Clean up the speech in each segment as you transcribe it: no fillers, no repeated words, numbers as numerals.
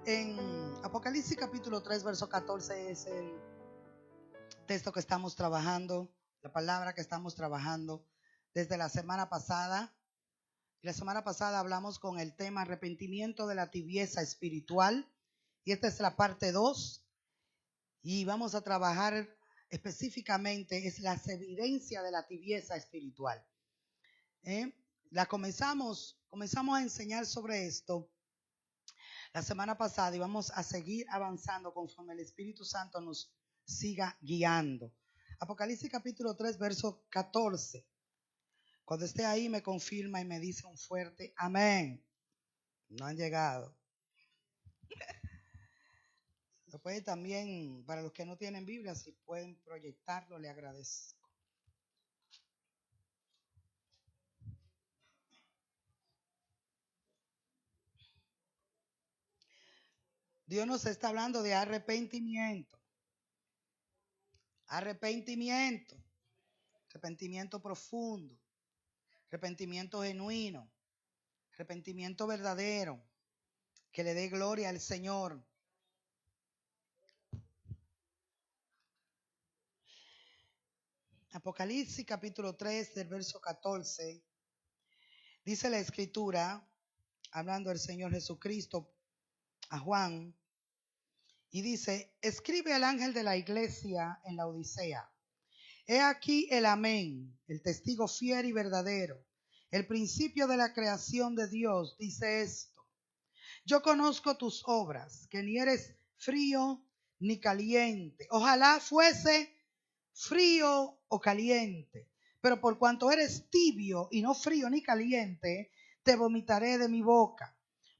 En Apocalipsis capítulo 3, verso 14 es el texto que estamos trabajando, la palabra que estamos trabajando desde la semana pasada. La semana pasada hablamos con el tema arrepentimiento de la tibieza espiritual y esta es la parte 2 y vamos a trabajar específicamente es las evidencias de la tibieza espiritual. Comenzamos a enseñar sobre esto la semana pasada y vamos a seguir avanzando conforme el Espíritu Santo nos siga guiando. Apocalipsis capítulo 3, verso 14. Cuando esté ahí me confirma y me dice un fuerte amén. No han llegado. Después también, para los que no tienen Biblia, si pueden proyectarlo, le agradezco. Dios nos está hablando de arrepentimiento. Arrepentimiento. Arrepentimiento profundo. Arrepentimiento genuino. Arrepentimiento verdadero. Que le dé gloria al Señor. Apocalipsis capítulo 3 del verso 14. Dice la Escritura, hablando el Señor Jesucristo a Juan, y dice: escribe al ángel de la iglesia en la Odisea. He aquí el amén, el testigo fiel y verdadero, el principio de la creación de Dios, dice esto: yo conozco tus obras, que ni eres frío ni caliente. Ojalá fuese frío o caliente, pero por cuanto eres tibio y no frío ni caliente, te vomitaré de mi boca.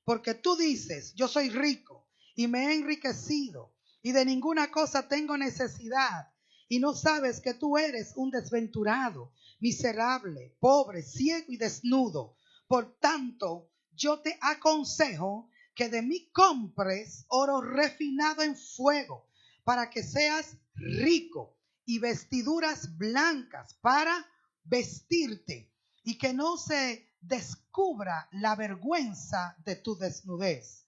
Porque tú dices: yo soy rico y me he enriquecido y de ninguna cosa tengo necesidad, y no sabes que tú eres un desventurado, miserable, pobre, ciego y desnudo. Por tanto, yo te aconsejo que de mí compres oro refinado en fuego, para que seas rico, y vestiduras blancas para vestirte, y que no se descubra la vergüenza de tu desnudez.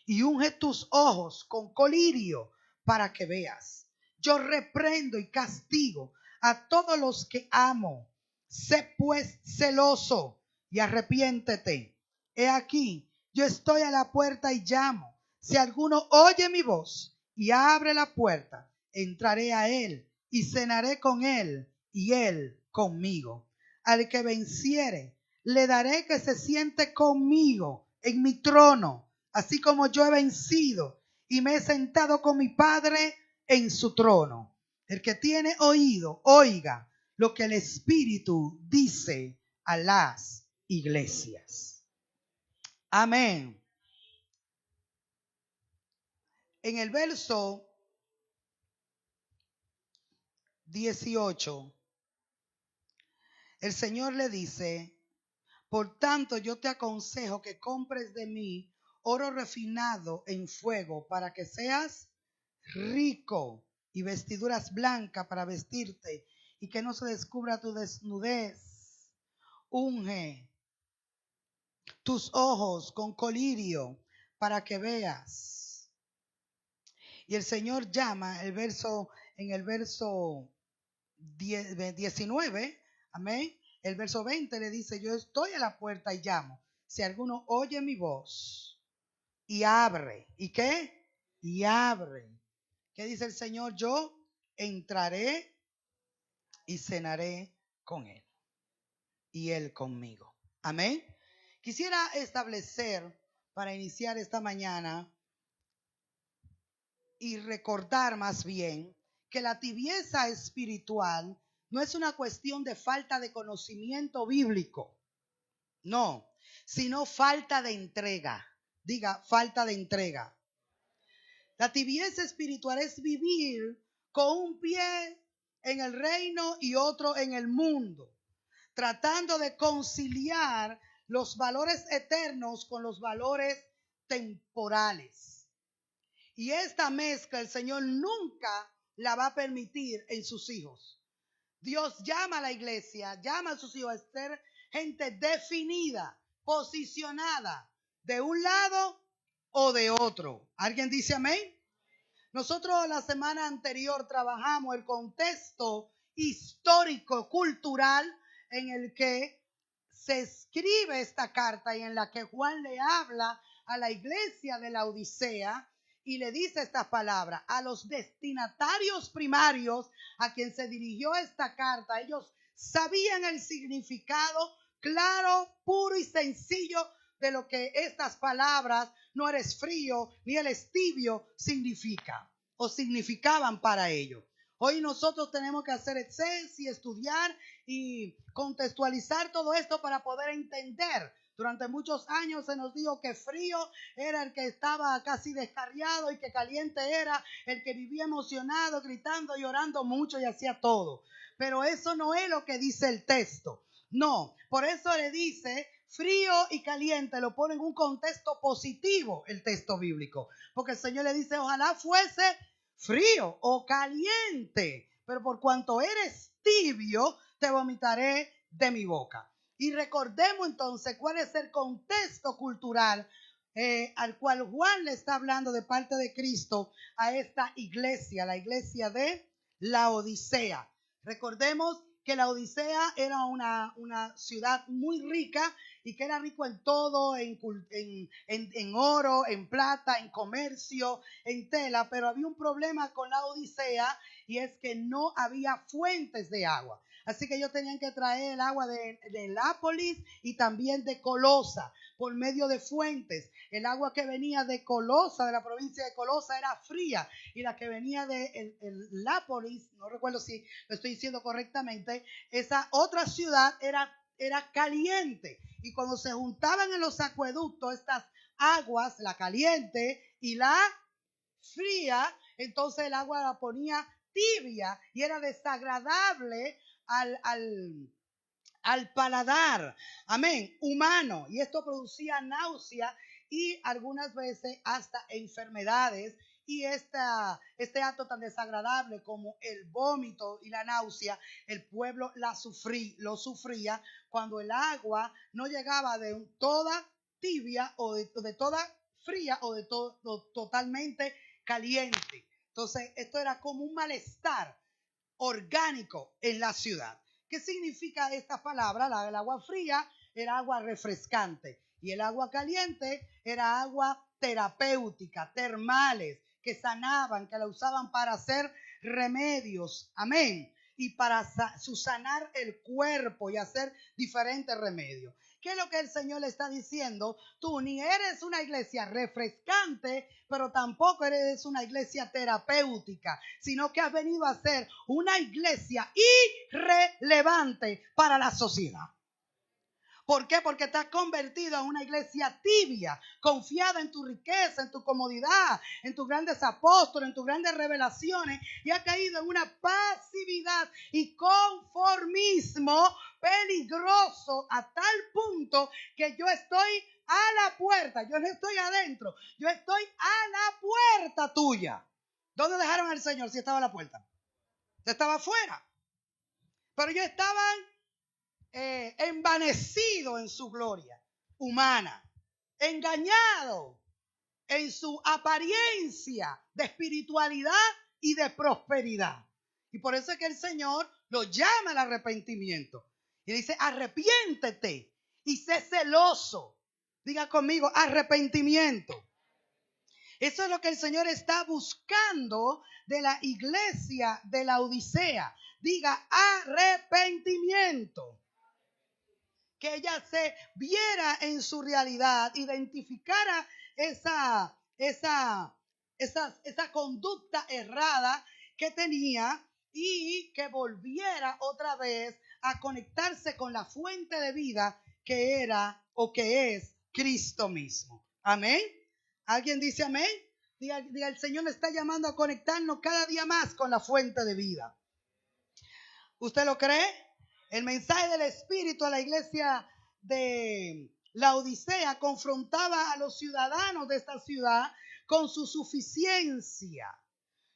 Y unge tus ojos con colirio para que veas. Yo reprendo y castigo a todos los que amo. Sé pues celoso y arrepiéntete. He aquí, yo estoy a la puerta y llamo. Si alguno oye mi voz y abre la puerta, entraré a él y cenaré con él y él conmigo. Al que venciere, le daré que se siente conmigo en mi trono, así como yo he vencido y me he sentado con mi Padre en su trono. El que tiene oído, oiga lo que el Espíritu dice a las iglesias. Amén. En el verso 18, el Señor le dice: por tanto, yo te aconsejo que compres de mí oro refinado en fuego, para que seas rico, y vestiduras blancas para vestirte, y que no se descubra tu desnudez. Unge tus ojos con colirio para que veas. Y el Señor llama en el verso 19, amén. El verso 20 le dice: yo estoy a la puerta y llamo. Si alguno oye mi voz y abre. ¿Y qué? Y abre. ¿Qué dice el Señor? Yo entraré y cenaré con él y él conmigo. Amén. Quisiera establecer, para iniciar esta mañana, y recordar más bien, que la tibieza espiritual no es una cuestión de falta de conocimiento bíblico, no, sino falta de entrega. Diga, falta de entrega. La tibieza espiritual es vivir con un pie en el reino y otro en el mundo, tratando de conciliar los valores eternos con los valores temporales. Y esta mezcla el Señor nunca la va a permitir en sus hijos. Dios llama a la iglesia, llama a sus hijos a ser gente definida, posicionada de un lado o de otro. ¿Alguien dice amén? Nosotros la semana anterior trabajamos el contexto histórico, cultural en el que se escribe esta carta y en la que Juan le habla a la iglesia de la Odisea y le dice estas palabras a los destinatarios primarios a quien se dirigió esta carta. Ellos sabían el significado claro, puro y sencillo de lo que estas palabras, no eres frío ni eres tibio, significa o significaban para ellos. Hoy nosotros tenemos que hacer exceso y estudiar y contextualizar todo esto para poder entender. Durante muchos años se nos dijo que frío era el que estaba casi descarriado y que caliente era el que vivía emocionado, gritando, llorando mucho y hacía todo. Pero eso no es lo que dice el texto. No, por eso le dice frío y caliente, lo pone en un contexto positivo el texto bíblico. Porque el Señor le dice, ojalá fuese frío o caliente, pero por cuanto eres tibio, te vomitaré de mi boca. Y recordemos entonces cuál es el contexto cultural al cual Juan le está hablando de parte de Cristo a esta iglesia, la iglesia de la Odisea. Recordemos que la Odisea era una ciudad muy rica y que era rico en todo, en oro, en plata, en comercio, en tela, pero había un problema con la Odisea y es que no había fuentes de agua. Así que ellos tenían que traer el agua de Herápolis y también de Colosa por medio de fuentes. El agua que venía de Colosa, de la provincia de Colosa, era fría y la que venía de Herápolis, no recuerdo si lo estoy diciendo correctamente, esa otra ciudad era caliente. Y cuando se juntaban en los acueductos estas aguas, la caliente y la fría, entonces el agua la ponía tibia y era desagradable al paladar, amén, humano. Y esto producía náusea y algunas veces hasta enfermedades. Y este acto tan desagradable como el vómito y la náusea, el pueblo lo sufría cuando el agua no llegaba de toda tibia o de toda fría o de todo totalmente caliente. Entonces, esto era como un malestar orgánico en la ciudad. ¿Qué significa esta palabra? El agua fría era agua refrescante y el agua caliente era agua terapéutica, termales, que sanaban, que la usaban para hacer remedios, amén, y para sanar el cuerpo y hacer diferentes remedios. ¿Qué es lo que el Señor le está diciendo? Tú ni eres una iglesia refrescante, pero tampoco eres una iglesia terapéutica, sino que has venido a ser una iglesia irrelevante para la sociedad. ¿Por qué? Porque te has convertido en una iglesia tibia, confiada en tu riqueza, en tu comodidad, en tus grandes apóstoles, en tus grandes revelaciones, y has caído en una pasividad y conformismo peligroso a tal punto que yo estoy a la puerta, yo no estoy adentro, yo estoy a la puerta tuya. ¿Dónde dejaron al Señor si estaba a la puerta? Estaba afuera. Pero ellos estaban envanecido en su gloria humana, engañado en su apariencia de espiritualidad y de prosperidad. Y por eso es que el Señor lo llama al arrepentimiento. Y dice, arrepiéntete y sé celoso. Diga conmigo, arrepentimiento. Eso es lo que el Señor está buscando de la iglesia de la Odisea. Diga, arrepentimiento. Que ella se viera en su realidad, identificara esa conducta errada que tenía y que volviera otra vez a conectarse con la fuente de vida que era o que es Cristo mismo. Amén. ¿Alguien dice amén? Diga, el Señor le está llamando a conectarnos cada día más con la fuente de vida. ¿Usted lo cree? El mensaje del Espíritu a la iglesia de la Odisea confrontaba a los ciudadanos de esta ciudad con su suficiencia.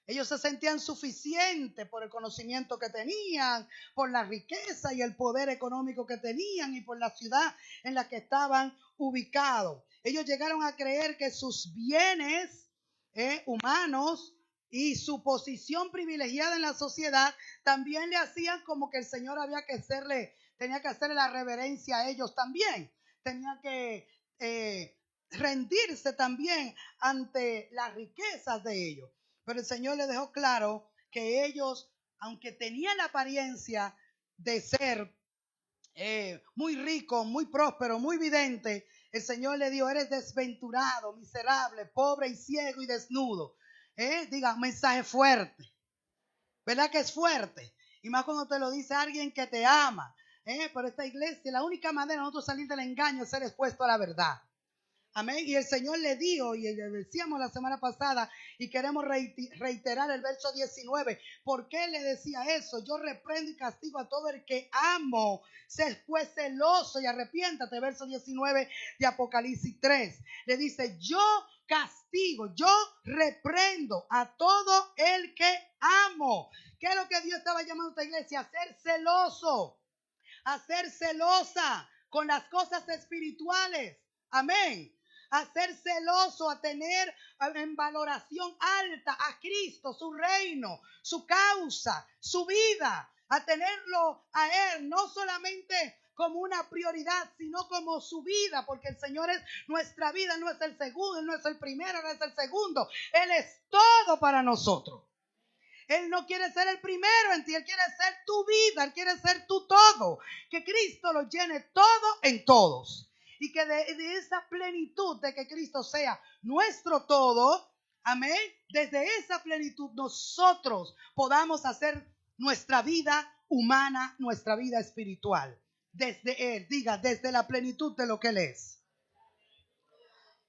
Ellos se sentían suficientes por el conocimiento que tenían, por la riqueza y el poder económico que tenían y por la ciudad en la que estaban ubicados. Ellos llegaron a creer que sus bienes humanos y su posición privilegiada en la sociedad también le hacían como que el Señor tenía que hacerle la reverencia a ellos también. Tenía que rendirse también ante las riquezas de ellos. Pero el Señor le dejó claro que ellos, aunque tenían la apariencia de ser muy rico, muy próspero, muy vidente, el Señor le dijo: eres desventurado, miserable, pobre y ciego y desnudo. Diga, mensaje fuerte. ¿Verdad que es fuerte? Y más cuando te lo dice alguien que te ama. Pero esta iglesia, la única manera de nosotros salir del engaño es ser expuesto a la verdad. Amén. Y el Señor le dijo, y le decíamos la semana pasada, y queremos reiterar el verso 19. ¿Por qué le decía eso? Yo reprendo y castigo a todo el que amo. Sé pues celoso y arrepiéntate. Verso 19 de Apocalipsis 3. Le dice: yo castigo, yo reprendo a todo el que amo. ¿Qué es lo que Dios estaba llamando a esta iglesia? A ser celoso, a ser celosa con las cosas espirituales. Amén. A ser celoso, a tener en valoración alta a Cristo, su reino, su causa, su vida, a tenerlo a Él, no solamente como una prioridad, sino como su vida, porque el Señor es nuestra vida, no es el segundo, no es el primero, no es el segundo, Él es todo para nosotros. Él no quiere ser el primero en ti, Él quiere ser tu vida, Él quiere ser tu todo, que Cristo lo llene todo en todos. Y que de esa plenitud de que Cristo sea nuestro todo, amén, desde esa plenitud nosotros podamos hacer nuestra vida humana, nuestra vida espiritual. Desde Él, diga, desde la plenitud de lo que Él es.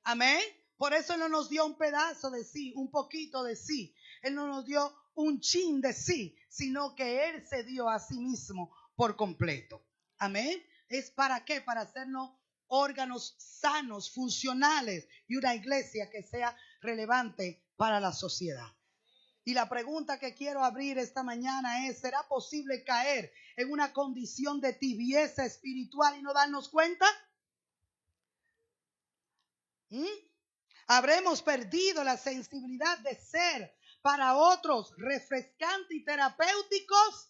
Amén. Por eso Él no nos dio un pedazo de sí, un poquito de sí. Él no nos dio un chin de sí, sino que Él se dio a sí mismo por completo. Amén. ¿Es para qué? Para hacernos órganos sanos, funcionales, y una iglesia que sea relevante para la sociedad. Y la pregunta que quiero abrir esta mañana es: ¿será posible caer en una condición de tibieza espiritual y no darnos cuenta? Habremos perdido la sensibilidad de ser para otros refrescantes y terapéuticos.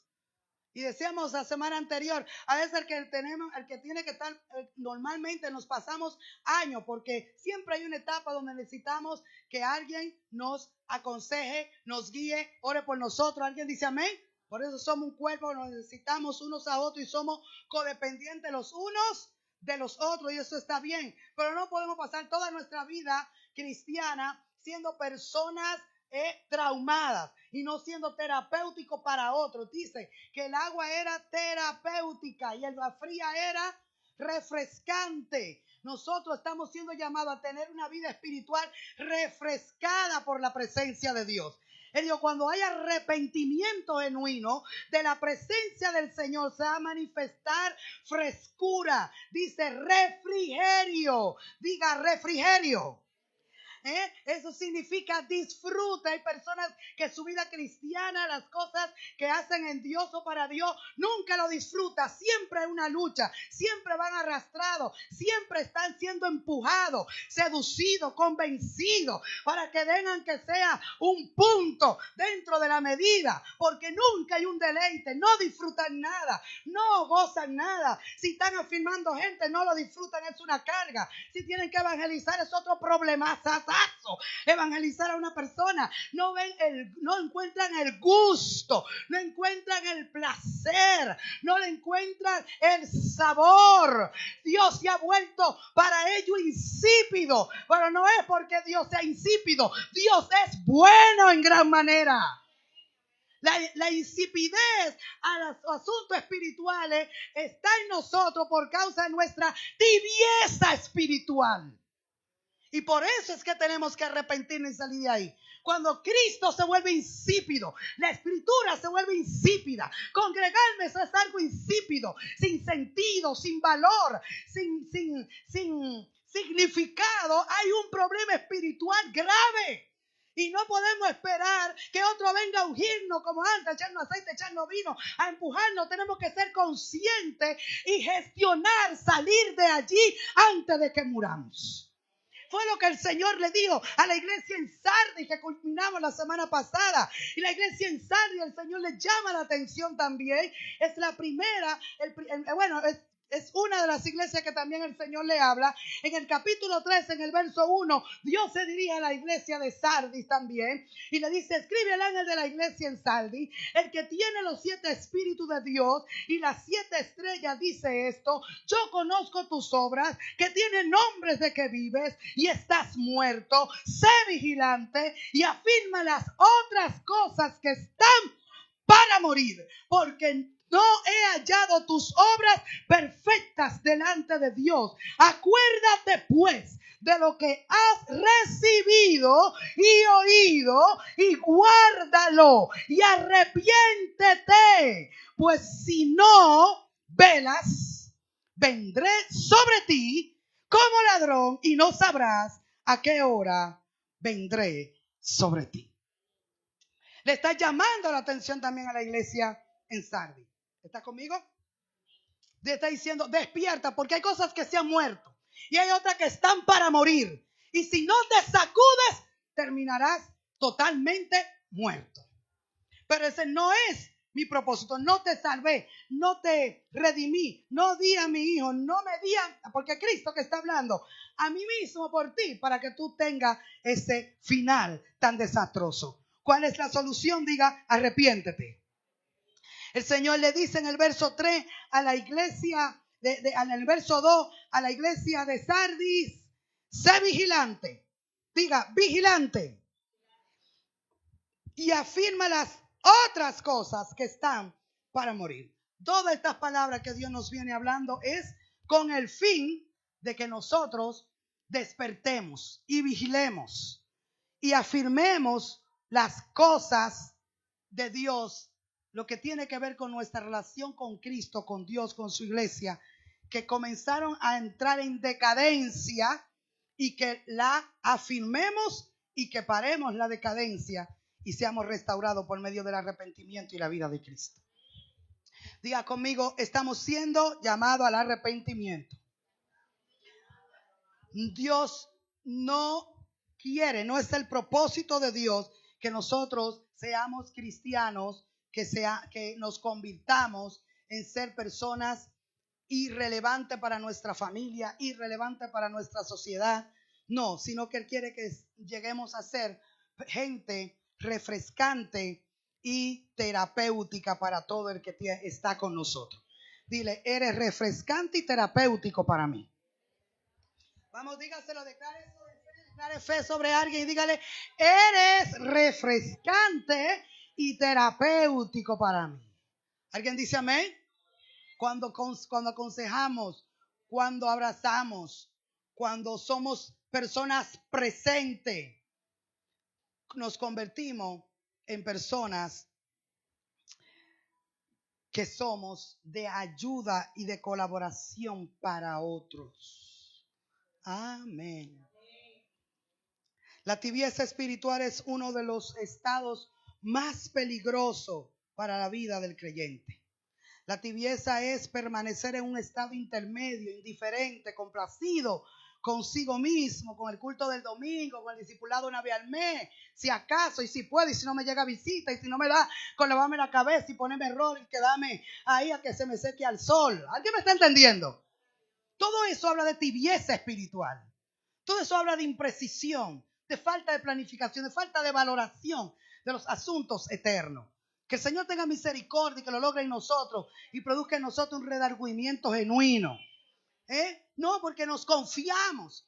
Y decíamos la semana anterior, a veces el que tiene que estar, normalmente nos pasamos años, porque siempre hay una etapa donde necesitamos que alguien nos aconseje, nos guíe, ore por nosotros. ¿Alguien dice amén? Por eso somos un cuerpo, nos necesitamos unos a otros y somos codependientes los unos de los otros, y eso está bien. Pero no podemos pasar toda nuestra vida cristiana siendo personas traumadas y no siendo terapéutico para otros. Dice que el agua era terapéutica y el agua fría era refrescante. Nosotros estamos siendo llamados a tener una vida espiritual refrescada por la presencia de Dios. Él dijo: cuando hay arrepentimiento genuino de la presencia del Señor, se va a manifestar frescura. Dice refrigerio. Diga refrigerio. Eso significa disfrute. Hay personas que su vida cristiana, las cosas que hacen en Dios o para Dios, nunca lo disfruta. Siempre hay una lucha, siempre van arrastrados, siempre están siendo empujados, seducidos, convencidos, para que vengan que sea un punto dentro de la medida, porque nunca hay un deleite, no disfrutan nada, no gozan nada. Si están afirmando gente, no lo disfrutan, es una carga. Si tienen que evangelizar, es otro problema. Evangelizar a una persona, no encuentran el gusto, no encuentran el placer, no le encuentran el sabor. Dios se ha vuelto para ello insípido, pero no es porque Dios sea insípido. Dios es bueno en gran manera. La insipidez a los asuntos espirituales está en nosotros por causa de nuestra tibieza espiritual. Y por eso es que tenemos que arrepentirnos y salir de ahí. Cuando Cristo se vuelve insípido, la escritura se vuelve insípida, congregarme eso es algo insípido, sin sentido, sin valor, sin significado, hay un problema espiritual grave. Y no podemos esperar que otro venga a ungirnos como antes, echarnos aceite, echarnos vino, a empujarnos. Tenemos que ser conscientes y gestionar, salir de allí antes de que muramos. Fue lo que el Señor le dijo a la iglesia en Sardis, que culminamos la semana pasada. Y la iglesia en Sardis, el Señor le llama la atención también. Es la primera, es una de las iglesias que también el Señor le habla. En el capítulo 3, en el verso 1, Dios se dirige a la iglesia de Sardis también. Y le dice, escribe al ángel de la iglesia en Sardis, el que tiene los 7 espíritus de Dios y las 7 estrellas, dice esto: yo conozco tus obras, que tienen nombres de que vives y estás muerto. Sé vigilante y afirma las otras cosas que están para morir, porque no he hallado tus obras perfectas delante de Dios. Acuérdate pues de lo que has recibido y oído, y guárdalo y arrepiéntete, pues si no velas, vendré sobre ti como ladrón y no sabrás a qué hora vendré sobre ti. Le está llamando la atención también a la iglesia en Sardis. ¿Está conmigo? Le está diciendo, despierta, porque hay cosas que se han muerto y hay otras que están para morir. Y si no te sacudes, terminarás totalmente muerto. Pero ese no es mi propósito. No te salvé, no te redimí, no di a mi hijo, no me di porque Cristo que está hablando a mí mismo por ti, para que tú tengas ese final tan desastroso. ¿Cuál es la solución? Diga, arrepiéntete. El Señor le dice en el verso 3 a la iglesia, en el verso 2, a la iglesia de Sardis, sé vigilante. Diga, vigilante. Y afirma las otras cosas que están para morir. Todas estas palabras que Dios nos viene hablando es con el fin de que nosotros despertemos y vigilemos y afirmemos las cosas de Dios, lo que tiene que ver con nuestra relación con Cristo, con Dios, con su iglesia, que comenzaron a entrar en decadencia, y que la afirmemos y que paremos la decadencia y seamos restaurados por medio del arrepentimiento y la vida de Cristo. Diga conmigo, estamos siendo llamados al arrepentimiento. Dios no quiere, no es el propósito de Dios que nosotros seamos cristianos, que nos convirtamos en ser personas irrelevantes para nuestra familia, irrelevantes para nuestra sociedad. No, sino que Él quiere que lleguemos a ser gente refrescante y terapéutica para todo el que está con nosotros. Dile, eres refrescante y terapéutico para mí. Vamos, dígaselo, declare fe sobre alguien y dígale, eres refrescante y terapéutico para mí. ¿Alguien dice amén? Cuando aconsejamos, cuando abrazamos, cuando somos personas presentes, nos convertimos en personas que somos de ayuda y de colaboración para otros. Amén. La tibieza espiritual es uno de los estados más peligrosos para la vida del creyente. La tibieza es permanecer en un estado intermedio, indiferente, complacido consigo mismo, con el culto del domingo, con el discipulado una vez al mes, si acaso, y si puedo, y si no me llega visita, y si no me da, con lavarme la cabeza y ponerme error y quedarme ahí a que se me seque al sol. ¿Alguien me está entendiendo? Todo eso habla de tibieza espiritual. Todo eso habla de imprecisión, de falta de planificación, de falta de valoración de los asuntos eternos. Que el Señor tenga misericordia y que lo logre en nosotros y produzca en nosotros un redargüimiento genuino. No, porque nos confiamos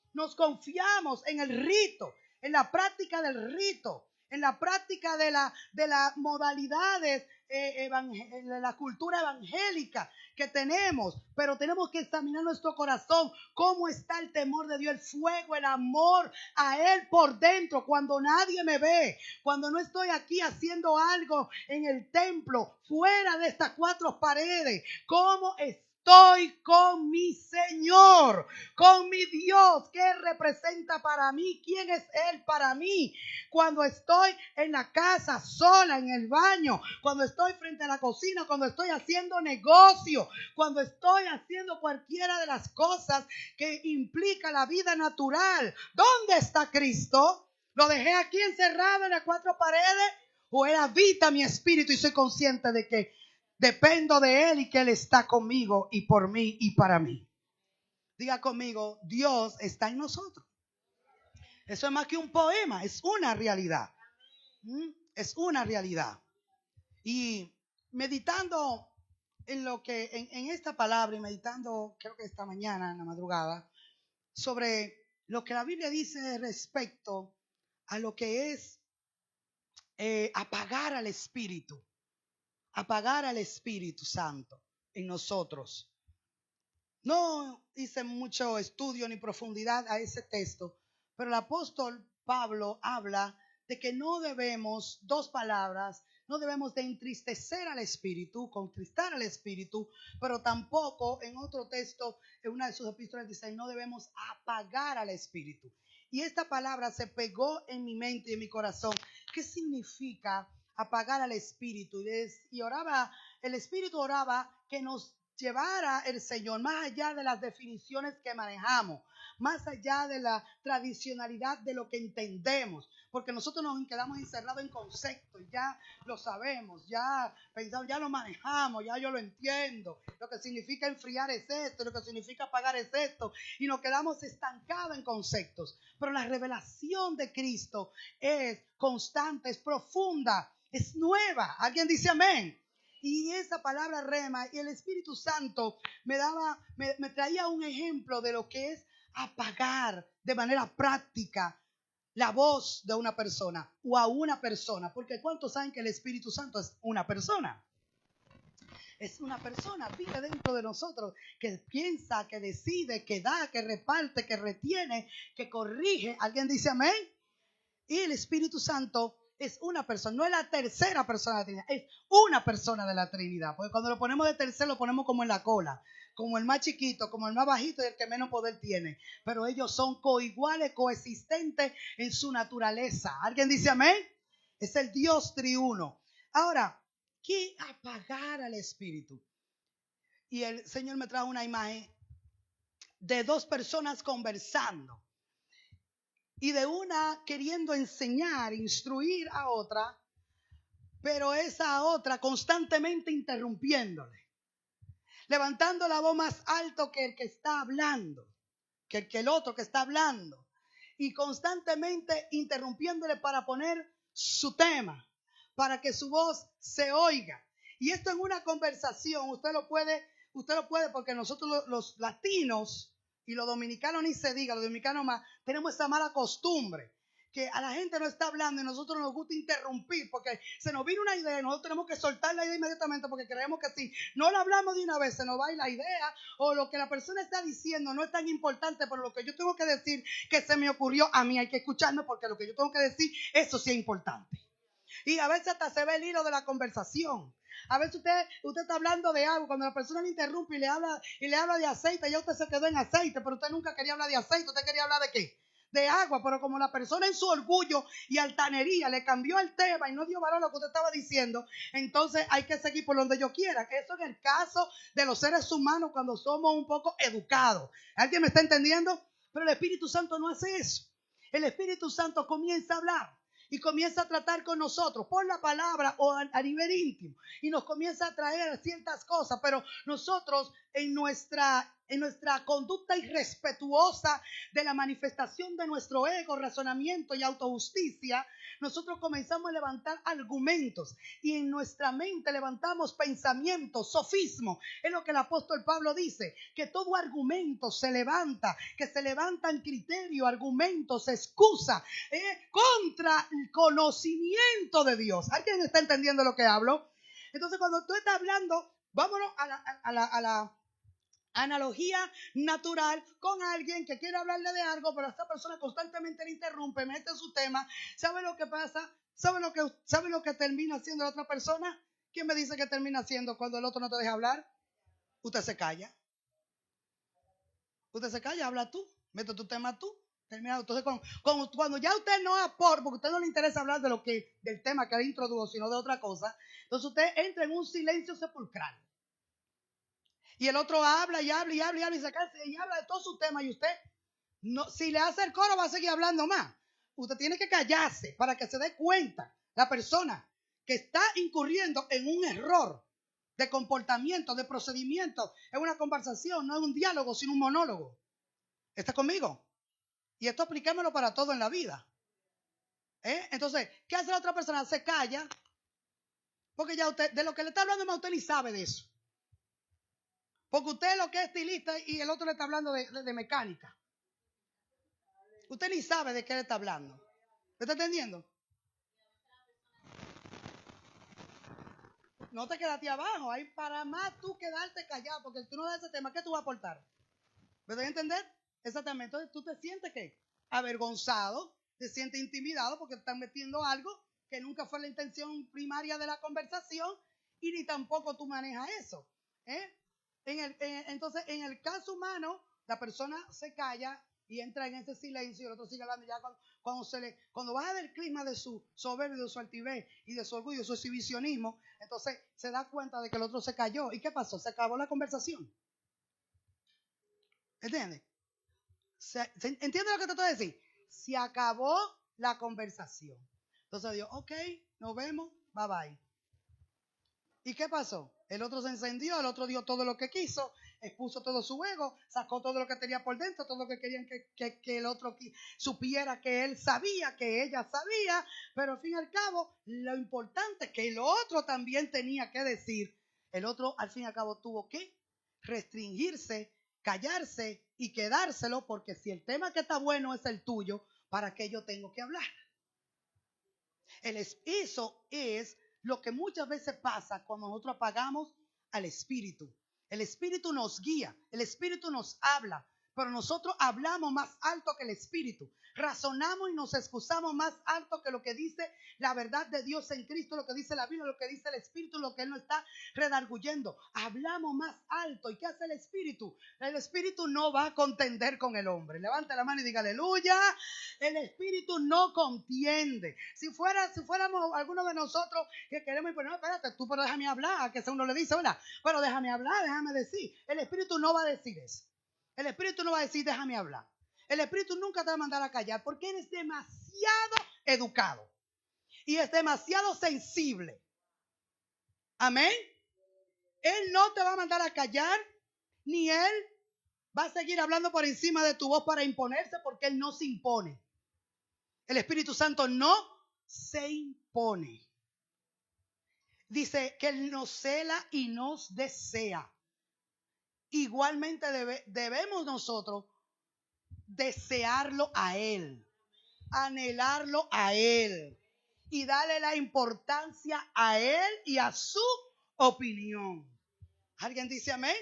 en el rito, en la práctica del rito, en la práctica de las modalidades de la cultura evangélica que tenemos, pero tenemos que examinar nuestro corazón, cómo está el temor de Dios, el fuego, el amor a Él por dentro, cuando nadie me ve, cuando no estoy aquí haciendo algo en el templo, fuera de estas 4 paredes, cómo estoy estoy con mi Señor, con mi Dios. ¿Qué representa para mí? ¿Quién es Él para mí? Cuando estoy en la casa, sola, en el baño, cuando estoy frente a la cocina, cuando estoy haciendo negocio, cuando estoy haciendo cualquiera de las cosas que implica la vida natural. ¿Dónde está Cristo? ¿Lo dejé aquí encerrado en las cuatro paredes? ¿O Él habita mi espíritu y soy consciente de que dependo de Él y que Él está conmigo y por mí y para mí? Diga conmigo, Dios está en nosotros. Eso es más que un poema, es una realidad. Es una realidad. Y meditando en lo que, en esta palabra y meditando, creo que esta mañana, en la madrugada, sobre lo que la Biblia dice respecto a lo que es apagar al Espíritu Santo en nosotros. No hice mucho estudio ni profundidad a ese texto, pero el apóstol Pablo habla de que no debemos, dos palabras, no debemos de entristecer al Espíritu, contristar al Espíritu, pero tampoco en otro texto, en una de sus epístolas dice, no debemos apagar al Espíritu. Y esta palabra se pegó en mi mente y en mi corazón. ¿Qué significa apagar al Espíritu? Y oraba, el Espíritu oraba que nos llevara el Señor más allá de las definiciones que manejamos, más allá de la tradicionalidad de lo que entendemos, porque nosotros nos quedamos encerrados en conceptos, ya lo sabemos, ya pensamos, ya lo manejamos, ya yo lo entiendo, lo que significa enfriar es esto, lo que significa apagar es esto, y nos quedamos estancados en conceptos, pero la revelación de Cristo es constante, es profunda, es nueva. ¿Alguien dice amén? Y esa palabra rema y el Espíritu Santo me traía un ejemplo de lo que es apagar de manera práctica la voz de una persona o a una persona. Porque ¿cuántos saben que el Espíritu Santo es una persona? Es una persona, vive dentro de nosotros, que piensa, que decide, que da, que reparte, que retiene, que corrige. ¿Alguien dice amén? Y el Espíritu Santo es una persona, no es la tercera persona de la Trinidad, es una persona de la Trinidad. Porque cuando lo ponemos de tercero, lo ponemos como en la cola, como el más chiquito, como el más bajito y el que menos poder tiene. Pero ellos son coiguales, coexistentes en su naturaleza. ¿Alguien dice amén? Es el Dios triuno. Ahora, ¿qué apagar al Espíritu? Y el Señor me trajo una imagen de dos personas conversando. Y de una queriendo enseñar, instruir a otra, pero esa otra constantemente interrumpiéndole, levantando la voz más alto que el que está hablando, que el otro que está hablando, y constantemente interrumpiéndole para poner su tema, para que su voz se oiga. Y esto en una conversación, usted lo puede porque nosotros los latinos y los dominicanos ni se diga, los dominicanos más, tenemos esa mala costumbre, que a la gente no está hablando y nosotros nos gusta interrumpir porque se nos viene una idea y nosotros tenemos que soltar la idea inmediatamente porque creemos que si no la hablamos de una vez se nos va a ir la idea o lo que la persona está diciendo no es tan importante, pero lo que yo tengo que decir que se me ocurrió a mí hay que escucharme porque lo que yo tengo que decir, eso sí es importante. Y a veces hasta se ve el hilo de la conversación. A veces usted está hablando de algo, cuando la persona le interrumpe y le habla de aceite, ya usted se quedó en aceite, pero usted nunca quería hablar de aceite, usted quería hablar de ¿qué? De agua, pero como la persona en su orgullo y altanería le cambió el tema y no dio valor a lo que usted estaba diciendo, entonces hay que seguir por donde yo quiera. Eso es el caso de los seres humanos cuando somos un poco educados. ¿Alguien me está entendiendo? Pero el Espíritu Santo no hace eso. El Espíritu Santo comienza a hablar y comienza a tratar con nosotros por la palabra o a nivel íntimo y nos comienza a traer ciertas cosas, pero nosotros en nuestra conducta irrespetuosa de la manifestación de nuestro ego, razonamiento y autojusticia, nosotros comenzamos a levantar argumentos y en nuestra mente levantamos pensamientos, sofismo. Es lo que el apóstol Pablo dice, que todo argumento se levanta, que se levantan criterios, argumentos, excusas contra el conocimiento de Dios. ¿Alguien está entendiendo lo que hablo? Entonces cuando tú estás hablando, vámonos a la analogía natural con alguien que quiere hablarle de algo, pero esta persona constantemente le interrumpe, mete su tema. ¿Sabe lo que pasa? ¿Sabe lo que termina haciendo la otra persona? ¿Quién me dice que termina haciendo cuando el otro no te deja hablar? Usted se calla. Usted se calla, habla tú, mete tu tema tú. Terminado. Entonces, cuando ya usted no aporta, porque a usted no le interesa hablar del tema que él introdujo, sino de otra cosa, entonces usted entra en un silencio sepulcral. Y el otro habla y habla y habla y habla y se cansa y habla de todo su tema. Y usted, no, si le hace el coro, va a seguir hablando más. Usted tiene que callarse para que se dé cuenta la persona que está incurriendo en un error de comportamiento, de procedimiento. Es una conversación, no es un diálogo, sino un monólogo. ¿Está conmigo? Y esto apliquémoslo para todo en la vida. Entonces, ¿qué hace la otra persona? Se calla. Porque ya usted, de lo que le está hablando, usted ni sabe de eso. Porque usted es lo que es estilista y el otro le está hablando de mecánica. Usted ni sabe de qué le está hablando. ¿Me está entendiendo? No te quedaste abajo. Hay para más tú quedarte callado. Porque tú no das ese tema, ¿qué tú vas a aportar? ¿Me doy a entender? Exactamente. Entonces tú te sientes ¿qué? Avergonzado, te sientes intimidado porque te están metiendo algo que nunca fue la intención primaria de la conversación y ni tampoco tú manejas eso. Entonces, en el caso humano, la persona se calla y entra en ese silencio y el otro sigue hablando. Ya cuando baja del clima de su soberbia, de su altivez y de su orgullo, de su exhibicionismo, entonces se da cuenta de que el otro se cayó. ¿Y qué pasó? Se acabó la conversación. ¿Entiendes? ¿Entiende lo que te estoy diciendo? Se acabó la conversación. Entonces Dios, ok, nos vemos, bye bye. ¿Y qué pasó? El otro se encendió, el otro dio todo lo que quiso, expuso todo su ego, sacó todo lo que tenía por dentro, todo lo que querían que el otro supiera que él sabía, que ella sabía, pero al fin y al cabo, lo importante es que el otro también tenía que decir. El otro al fin y al cabo tuvo que restringirse, callarse y quedárselo, porque si el tema que está bueno es el tuyo, ¿para qué yo tengo que hablar? Eso es lo que muchas veces pasa cuando nosotros apagamos al Espíritu. El Espíritu nos guía, el Espíritu nos habla, pero nosotros hablamos más alto que el Espíritu. Razonamos y nos excusamos más alto que lo que dice la verdad de Dios en Cristo, lo que dice la Biblia, lo que dice el Espíritu, lo que Él nos está redarguyendo. Hablamos más alto. ¿Y qué hace el Espíritu? El Espíritu no va a contender con el hombre. Levante la mano y diga aleluya. El Espíritu no contiende. Si fuéramos algunos de nosotros que queremos, pues no, espérate, tú pero déjame hablar, a que uno le dice, ¿verdad? Pero déjame hablar, déjame decir. El Espíritu no va a decir eso. El Espíritu no va a decir, déjame hablar. El Espíritu nunca te va a mandar a callar porque eres demasiado educado y es demasiado sensible. Amén. Él no te va a mandar a callar, ni Él va a seguir hablando por encima de tu voz para imponerse, porque Él no se impone. El Espíritu Santo no se impone. Dice que Él nos cela y nos desea. Igualmente debemos nosotros desearlo a Él, anhelarlo a Él y darle la importancia a Él y a su opinión. ¿Alguien dice amén?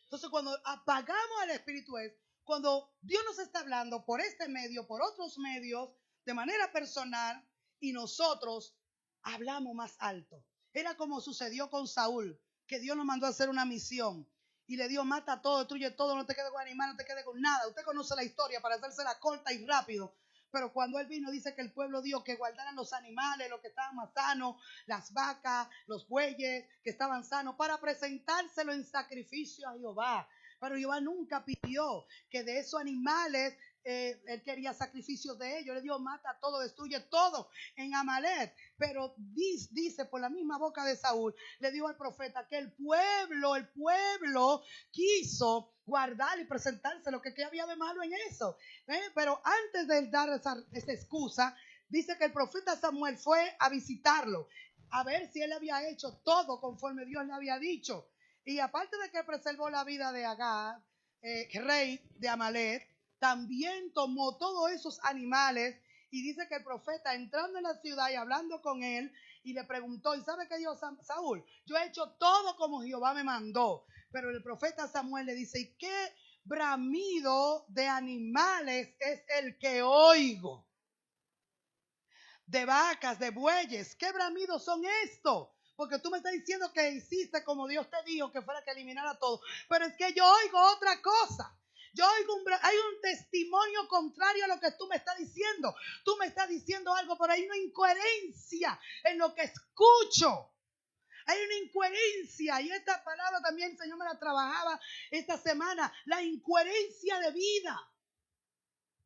Entonces cuando apagamos al Espíritu es cuando Dios nos está hablando por este medio, por otros medios, de manera personal, y nosotros hablamos más alto. Era como sucedió con Saúl, que Dios nos mandó a hacer una misión y le dio mata todo, destruye todo, no te quedes con animal, no te quedes con nada. Usted conoce la historia para hacérsela corta y rápido. Pero cuando él vino, dice que el pueblo dio que guardaran los animales, los que estaban más sanos, las vacas, los bueyes que estaban sanos, para presentárselo en sacrificio a Jehová. Pero Jehová nunca pidió que de esos animales él quería sacrificios de ellos. Le dio mata todo, destruye todo en Amalek. Pero dice por la misma boca de Saúl, le dijo al profeta que el pueblo quiso guardar y presentarse lo que había de malo en eso. Pero antes de dar esa excusa, dice que el profeta Samuel fue a visitarlo, a ver si él había hecho todo conforme Dios le había dicho. Y aparte de que preservó la vida de Agag, rey de Amalek, también tomó todos esos animales. Y dice que el profeta entrando en la ciudad y hablando con él, y le preguntó, ¿y sabe qué dijo Saúl? Yo he hecho todo como Jehová me mandó. Pero el profeta Samuel le dice, ¿y qué bramido de animales es el que oigo? De vacas, de bueyes, ¿qué bramidos son estos? Porque tú me estás diciendo que hiciste como Dios te dijo que fuera que eliminara todo. Pero es que yo oigo otra cosa. Yo oigo hay un testimonio contrario a lo que tú me estás diciendo. Tú me estás diciendo algo, pero hay una incoherencia en lo que escucho. Hay una incoherencia, y esta palabra también el Señor me la trabajaba esta semana, la incoherencia de vida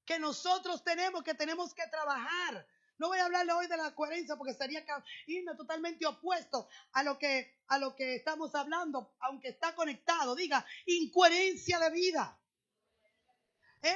que nosotros tenemos que trabajar. No voy a hablarle hoy de la coherencia porque sería irme totalmente opuesto a lo que estamos hablando, aunque está conectado. Diga, incoherencia de vida.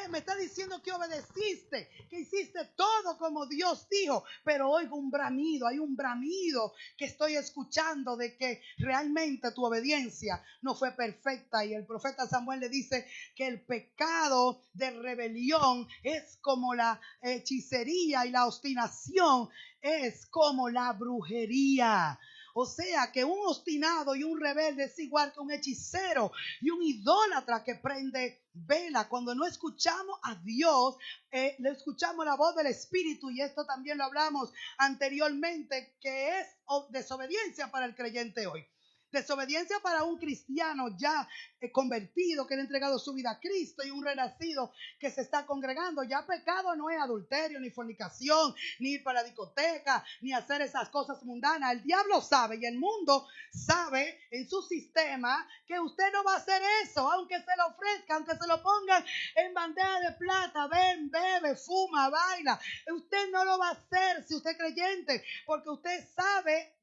Me está diciendo que obedeciste, que hiciste todo como Dios dijo, pero oigo un bramido, hay un bramido que estoy escuchando de que realmente tu obediencia no fue perfecta. Y el profeta Samuel le dice que el pecado de rebelión es como la hechicería y la obstinación es como la brujería. O sea que un obstinado y un rebelde es igual que un hechicero y un idólatra que prende vela. Cuando no escuchamos a Dios, le escuchamos la voz del Espíritu, y esto también lo hablamos anteriormente, que es desobediencia para el creyente hoy. Desobediencia para un cristiano ya convertido, que le ha entregado su vida a Cristo, y un renacido que se está congregando. Ya pecado no es adulterio, ni fornicación, ni ir para la discoteca, ni hacer esas cosas mundanas. El diablo sabe y el mundo sabe en su sistema que usted no va a hacer eso, aunque se lo ofrezca, aunque se lo pongan en bandeja de plata. Ven, bebe, fuma, baila. Usted no lo va a hacer si usted es creyente, porque usted sabe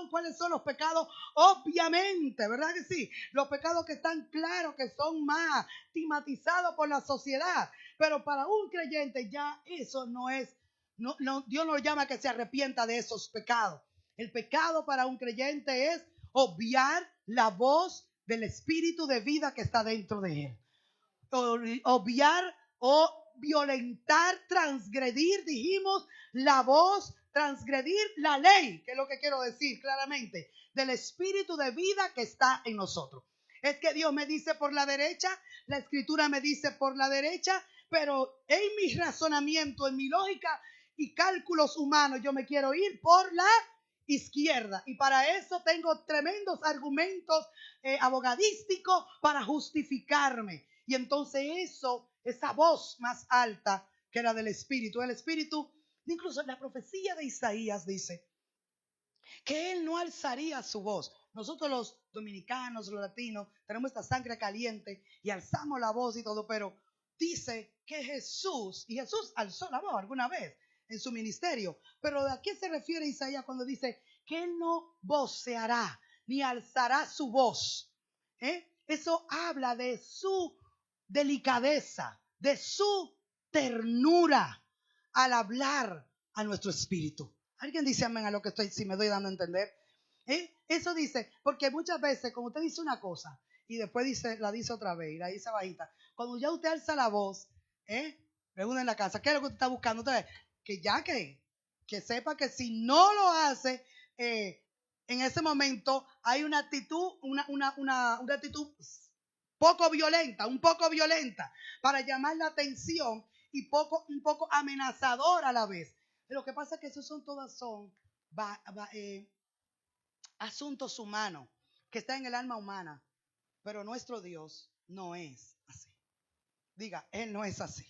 cuáles son los pecados, obviamente, ¿verdad que sí? Los pecados que están claros, que son más estigmatizados por la sociedad. Pero para un creyente ya eso no es, Dios no lo llama que se arrepienta de esos pecados. El pecado para un creyente es obviar la voz del espíritu de vida que está dentro de él. Obviar o violentar, transgredir, dijimos, la voz, transgredir la ley, que es lo que quiero decir claramente, del espíritu de vida que está en nosotros. Es que Dios me dice por la derecha, la escritura me dice por la derecha, pero en mi razonamiento, en mi lógica y cálculos humanos, yo me quiero ir por la izquierda, y para eso tengo tremendos argumentos abogadísticos para justificarme. Y entonces esa voz más alta que la del Espíritu, incluso en la profecía de Isaías dice que él no alzaría su voz. Nosotros los dominicanos, los latinos, tenemos esta sangre caliente y alzamos la voz y todo, pero dice que Jesús alzó la voz alguna vez en su ministerio. Pero ¿a qué se refiere Isaías cuando dice que él no voceará ni alzará su voz? Eso habla de su delicadeza, de su ternura al hablar a nuestro espíritu. ¿Alguien dice amén a lo que si me doy dando a entender? Eso dice, porque muchas veces cuando usted dice una cosa y después la dice otra vez y la dice bajita, cuando ya usted alza la voz, pregunta en la casa, ¿qué es lo que usted está buscando? Entonces, que sepa que si no lo hace, en ese momento hay una actitud, una actitud un poco violenta para llamar la atención y un poco amenazador a la vez. Lo que pasa es que esos son asuntos humanos que están en el alma humana, pero nuestro Dios no es así. Diga, Él no es así.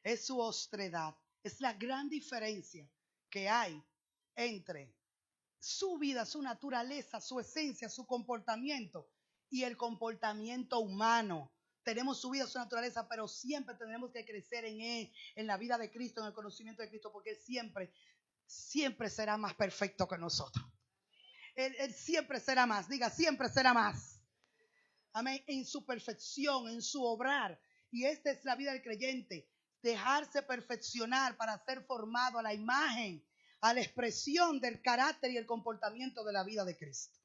Es su ostredad. Es la gran diferencia que hay entre su vida, su naturaleza, su esencia, su comportamiento y el comportamiento humano. Tenemos su vida, su naturaleza, pero siempre tenemos que crecer en Él, en la vida de Cristo, en el conocimiento de Cristo, porque Él siempre será más perfecto que nosotros. Él siempre será más, diga, siempre será más. Amén, en su perfección, en su obrar. Y esta es la vida del creyente, dejarse perfeccionar para ser formado a la imagen, a la expresión del carácter y el comportamiento de la vida de Cristo.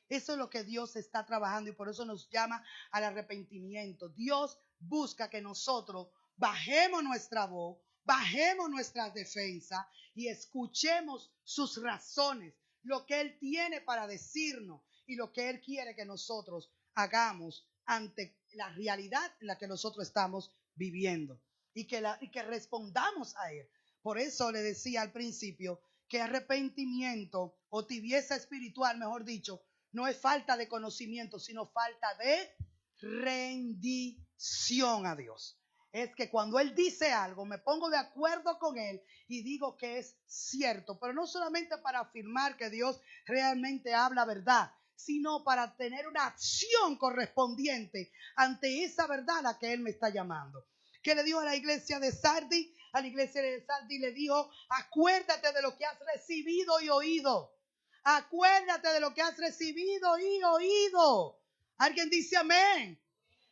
Eso es lo que Dios está trabajando y por eso nos llama al arrepentimiento. Dios busca que nosotros bajemos nuestra voz, bajemos nuestras defensas y escuchemos sus razones, lo que Él tiene para decirnos y lo que Él quiere que nosotros hagamos ante la realidad en la que nosotros estamos viviendo y que respondamos a Él. Por eso le decía al principio que arrepentimiento o tibieza espiritual, mejor dicho, no es falta de conocimiento, sino falta de rendición. sumisión a Dios. Es que cuando Él dice algo, me pongo de acuerdo con Él y digo que es cierto. Pero no solamente para afirmar que Dios realmente habla verdad, sino para tener una acción correspondiente ante esa verdad a la que Él me está llamando. ¿Qué le dijo a la iglesia de Sardis? A la iglesia de Sardis le dijo: acuérdate de lo que has recibido y oído. Acuérdate de lo que has recibido y oído. ¿Alguien dice amén?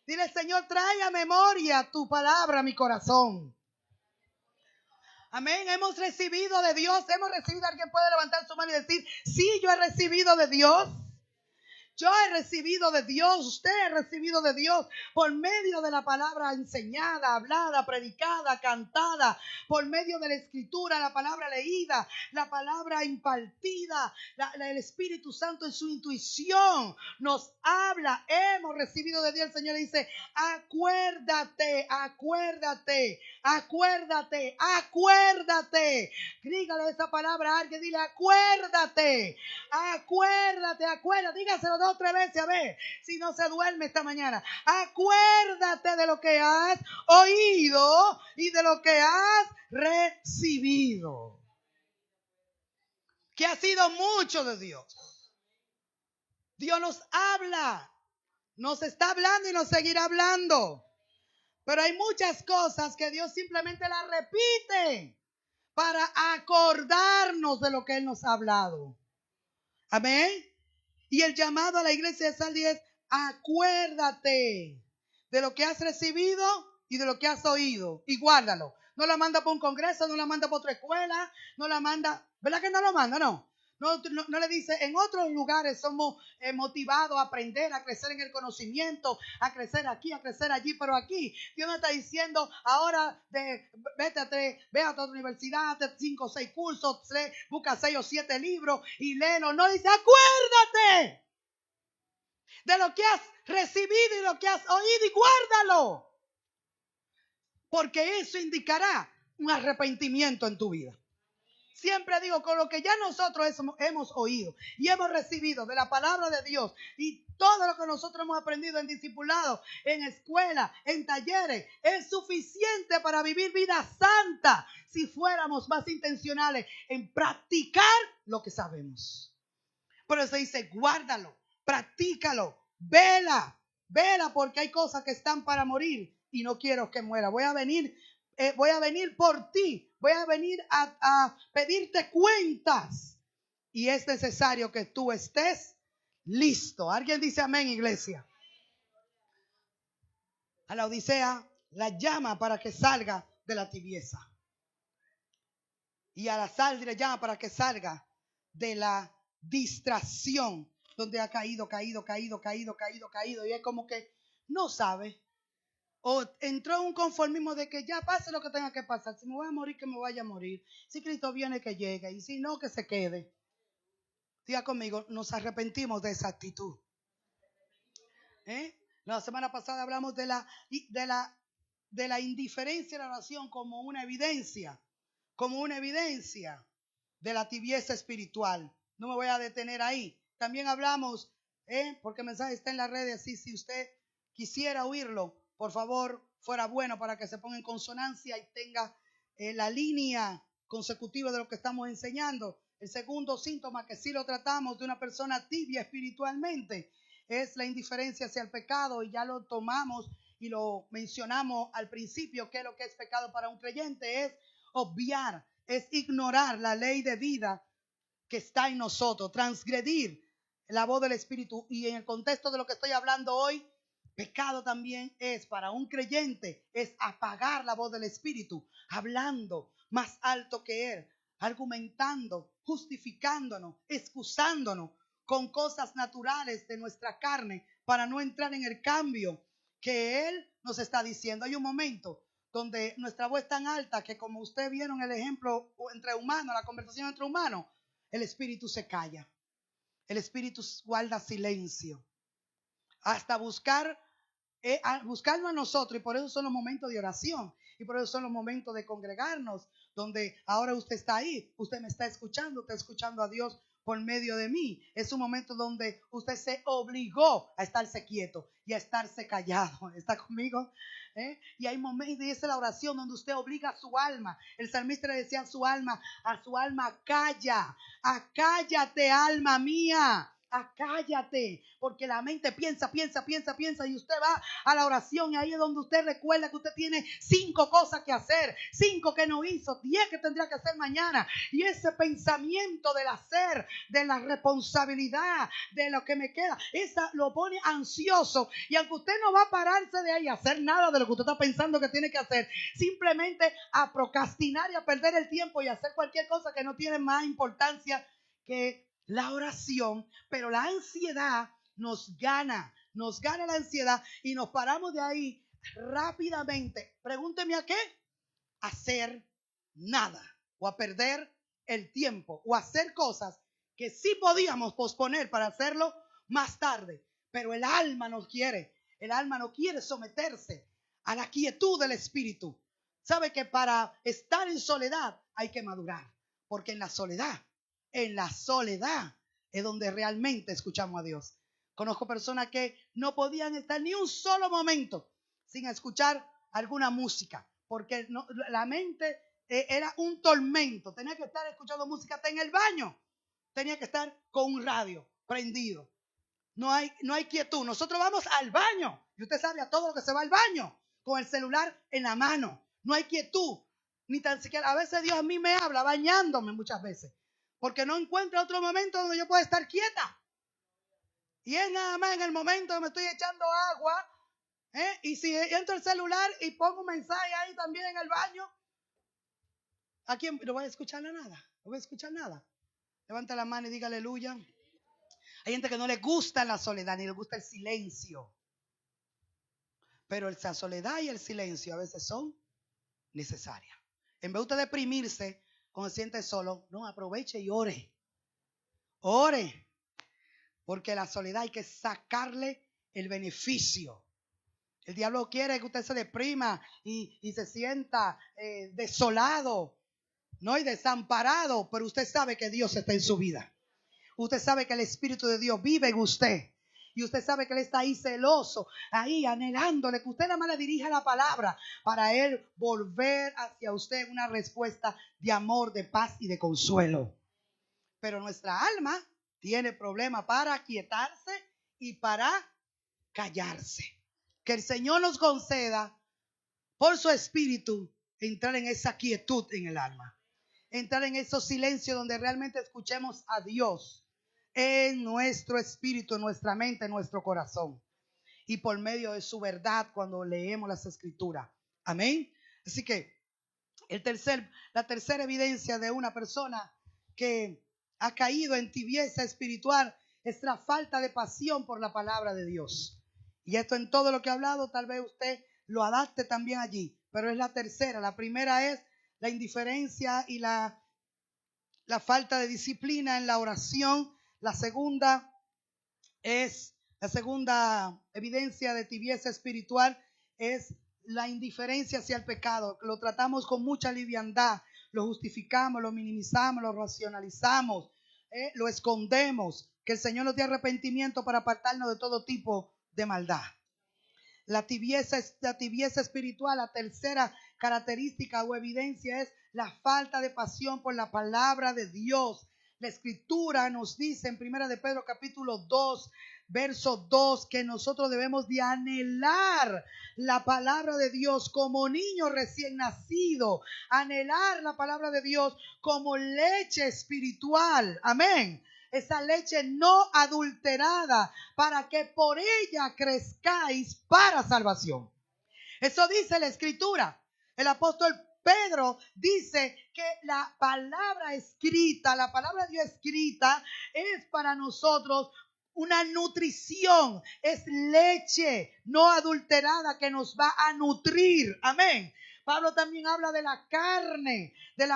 Dile: Señor, trae a memoria tu palabra a mi corazón. Amén. Hemos recibido de Dios. Hemos recibido. Alguien puede levantar su mano y decir: sí, yo he recibido de Dios. Yo he recibido de Dios, usted ha recibido de Dios por medio de la palabra enseñada, hablada, predicada, cantada, por medio de la escritura, la palabra leída, la palabra impartida, el Espíritu Santo en su intuición nos habla. Hemos recibido de Dios. El Señor dice: acuérdate, acuérdate, acuérdate, acuérdate. Dígale esa palabra a alguien, dile: acuérdate, acuérdate, acuérdate. Dígaselo 2 o 3 veces, a ver si no se duerme esta mañana. Acuérdate de lo que has oído y de lo que has recibido, que ha sido mucho de Dios. Dios nos habla, nos está hablando y nos seguirá hablando. Pero hay muchas cosas que Dios simplemente las repite para acordarnos de lo que Él nos ha hablado. Amén. Y el llamado a la iglesia de Sardis es: acuérdate de lo que has recibido y de lo que has oído y guárdalo. No la manda para un congreso, no la manda para otra escuela, no la manda, ¿verdad que no lo manda? No le dice: en otros lugares somos motivados a aprender, a crecer en el conocimiento, a crecer aquí, a crecer allí. Pero aquí Dios no está diciendo: ahora ve a otra universidad, 5 o 6 cursos, busca 6 o 7 libros y léelo. No, dice: acuérdate de lo que has recibido y lo que has oído y guárdalo, porque eso indicará un arrepentimiento en tu vida. Siempre digo, con lo que ya nosotros hemos oído y hemos recibido de la palabra de Dios y todo lo que nosotros hemos aprendido en discipulado, en escuela, en talleres, es suficiente para vivir vida santa si fuéramos más intencionales en practicar lo que sabemos. Por eso dice: guárdalo, practícalo, vela, porque hay cosas que están para morir y no quiero que muera. Voy a venir por ti. Voy a venir a pedirte cuentas. Y es necesario que tú estés listo. ¿Alguien dice amén, iglesia? A la Odisea la llama para que salga de la tibieza. Y a la Sardis le llama para que salga de la distracción, donde ha caído. Y es como que no sabe. O entró en un conformismo de que ya pase lo que tenga que pasar. Si me voy a morir, que me vaya a morir. Si Cristo viene, que llegue. Y si no, que se quede. Diga conmigo: nos arrepentimos de esa actitud. La semana pasada hablamos de la indiferencia de la oración como una evidencia de la tibieza espiritual. No me voy a detener ahí. También hablamos, porque el mensaje está en las redes, así si usted quisiera oírlo, por favor, fuera bueno para que se ponga en consonancia y tenga la línea consecutiva de lo que estamos enseñando. El segundo síntoma, que sí lo tratamos, de una persona tibia espiritualmente, es la indiferencia hacia el pecado, y ya lo tomamos y lo mencionamos al principio. ¿Qué es lo que es pecado para un creyente? Es obviar, es ignorar la ley de vida que está en nosotros, transgredir la voz del Espíritu. Y en el contexto de lo que estoy hablando hoy, pecado también es para un creyente, es apagar la voz del Espíritu, hablando más alto que Él, argumentando, justificándonos, excusándonos con cosas naturales de nuestra carne para no entrar en el cambio que Él nos está diciendo. Hay un momento donde nuestra voz es tan alta que, como ustedes vieron el ejemplo entre humanos, la conversación entre humanos, el Espíritu se calla. El Espíritu guarda silencio hasta buscarlo a nosotros. Y por eso son los momentos de oración, y por eso son los momentos de congregarnos, donde ahora usted está ahí, usted me está escuchando a Dios por medio de mí. Es un momento donde usted se obligó a estarse quieto y a estarse callado. ¿Está conmigo? Y hay momentos, y esa es la oración donde usted obliga a su alma. El salmista le decía a su alma, calla, acállate, alma mía. Acállate, porque la mente piensa y usted va a la oración y ahí es donde usted recuerda que usted tiene 5 cosas que hacer, 5 que no hizo, 10 que tendría que hacer mañana, y ese pensamiento del hacer, de la responsabilidad, de lo que me queda, esa lo pone ansioso, y aunque usted no va a pararse de ahí a hacer nada de lo que usted está pensando que tiene que hacer, simplemente a procrastinar y a perder el tiempo y a hacer cualquier cosa que no tiene más importancia que la oración, pero la ansiedad nos gana la ansiedad y nos paramos de ahí rápidamente. Pregúnteme a qué, hacer nada o a perder el tiempo o hacer cosas que sí podíamos posponer para hacerlo más tarde, pero el alma no quiere someterse a la quietud del espíritu. Sabe que para estar en soledad hay que madurar, porque en la soledad es donde realmente escuchamos a Dios. Conozco personas que no podían estar ni un solo momento sin escuchar alguna música, porque la mente era un tormento. Tenía que estar escuchando música hasta en el baño. Tenía que estar con un radio prendido. No hay quietud. Nosotros vamos al baño y usted sabe a todo lo que se va al baño con el celular en la mano. No hay quietud. Ni tan siquiera, a veces Dios a mí me habla bañándome muchas veces, porque no encuentro otro momento donde yo pueda estar quieta. Y es nada más en el momento que me estoy echando agua, y si entro el celular y pongo un mensaje ahí también en el baño, ¿a quién? No voy a escuchar nada. No voy a escuchar nada. Levanta la mano y diga aleluya. Hay gente que no le gusta la soledad ni le gusta el silencio. Pero la soledad y el silencio a veces son necesarias. En vez de deprimirse cuando se siente solo, no, aproveche y ore. Ore. Porque la soledad hay que sacarle el beneficio. El diablo quiere que usted se deprima y se sienta desolado, ¿no? Y desamparado, pero usted sabe que Dios está en su vida. Usted sabe que el Espíritu de Dios vive en usted. Y usted sabe que Él está ahí celoso, ahí anhelándole, que usted nada más le dirija la palabra para Él volver hacia usted una respuesta de amor, de paz y de consuelo. Pero nuestra alma tiene problema para aquietarse y para callarse. Que el Señor nos conceda por su Espíritu entrar en esa quietud en el alma. Entrar en esos silencios donde realmente escuchemos a Dios en nuestro espíritu, en nuestra mente, en nuestro corazón. Y por medio de su verdad cuando leemos las Escrituras. Amén. Así que la tercera evidencia de una persona que ha caído en tibieza espiritual es la falta de pasión por la palabra de Dios. Y esto en todo lo que he hablado, tal vez usted lo adapte también allí, pero es la tercera. La primera es la indiferencia y la falta de disciplina en la oración. La segunda evidencia de tibieza espiritual es la indiferencia hacia el pecado. Lo tratamos con mucha liviandad, lo justificamos, lo minimizamos, lo racionalizamos, lo escondemos. Que el Señor nos dé arrepentimiento para apartarnos de todo tipo de maldad. La tibieza espiritual, la tercera característica o evidencia es la falta de pasión por la palabra de Dios. La Escritura nos dice en 1 de Pedro capítulo 2, verso 2, que nosotros debemos de anhelar la palabra de Dios como niño recién nacido, anhelar la palabra de Dios como leche espiritual. Amén. Esa leche no adulterada, para que por ella crezcáis para salvación. Eso dice la Escritura. El apóstol Pedro dice que la palabra escrita, la palabra de Dios escrita, es para nosotros una nutrición, es leche no adulterada que nos va a nutrir. Amén. Pablo también habla de la carne, de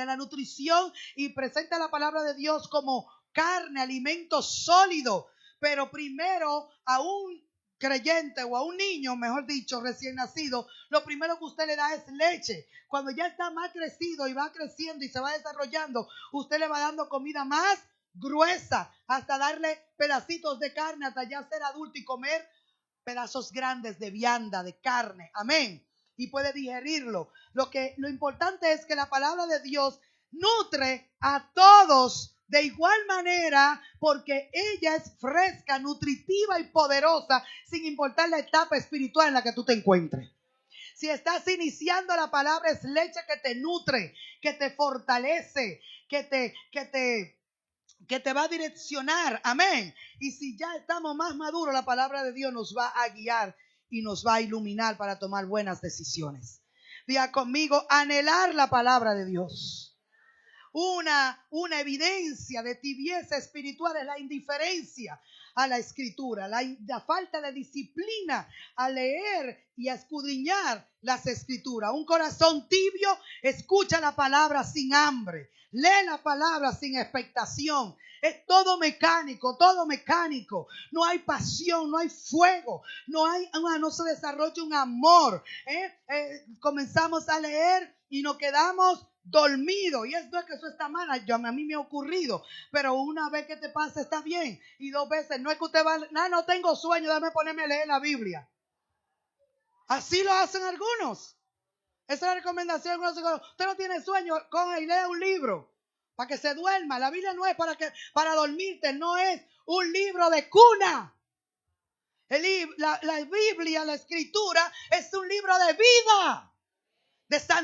la nutrición, y presenta la palabra de Dios como carne, alimento sólido. Pero primero, aún creyente o a un niño, mejor dicho, recién nacido, lo primero que usted le da es leche. Cuando ya está más crecido y va creciendo y se va desarrollando, usted le va dando comida más gruesa, hasta darle pedacitos de carne, hasta ya ser adulto y comer pedazos grandes de vianda, de carne. Amén. Y puede digerirlo. Lo importante es que la palabra de Dios nutre a todos de igual manera, porque ella es fresca, nutritiva y poderosa, sin importar la etapa espiritual en la que tú te encuentres. Si estás iniciando, la palabra es leche que te nutre, que te fortalece, que te va a direccionar. Amén. Y si ya estamos más maduros, la palabra de Dios nos va a guiar y nos va a iluminar para tomar buenas decisiones. Diga conmigo, anhelar la palabra de Dios. Una evidencia de tibieza espiritual es la indiferencia a la escritura, la falta de disciplina a leer y a escudriñar las escrituras. Un corazón tibio escucha la palabra sin hambre, lee la palabra sin expectación. Es todo mecánico, todo mecánico. No hay pasión, no hay fuego, no se desarrolla un amor. Comenzamos a leer y nos quedamos dormido, y esto es que eso está mal. A mí me ha ocurrido, pero una vez que te pasa está bien, y 2 veces no es que usted va, no tengo sueño, déjame ponerme a leer la Biblia. Así lo hacen algunos. Esa es la recomendación. Usted no tiene sueño, coja y lea un libro para que se duerma. La Biblia no es para dormirte, no es un libro de cuna. La Biblia, la escritura, es un libro de vida.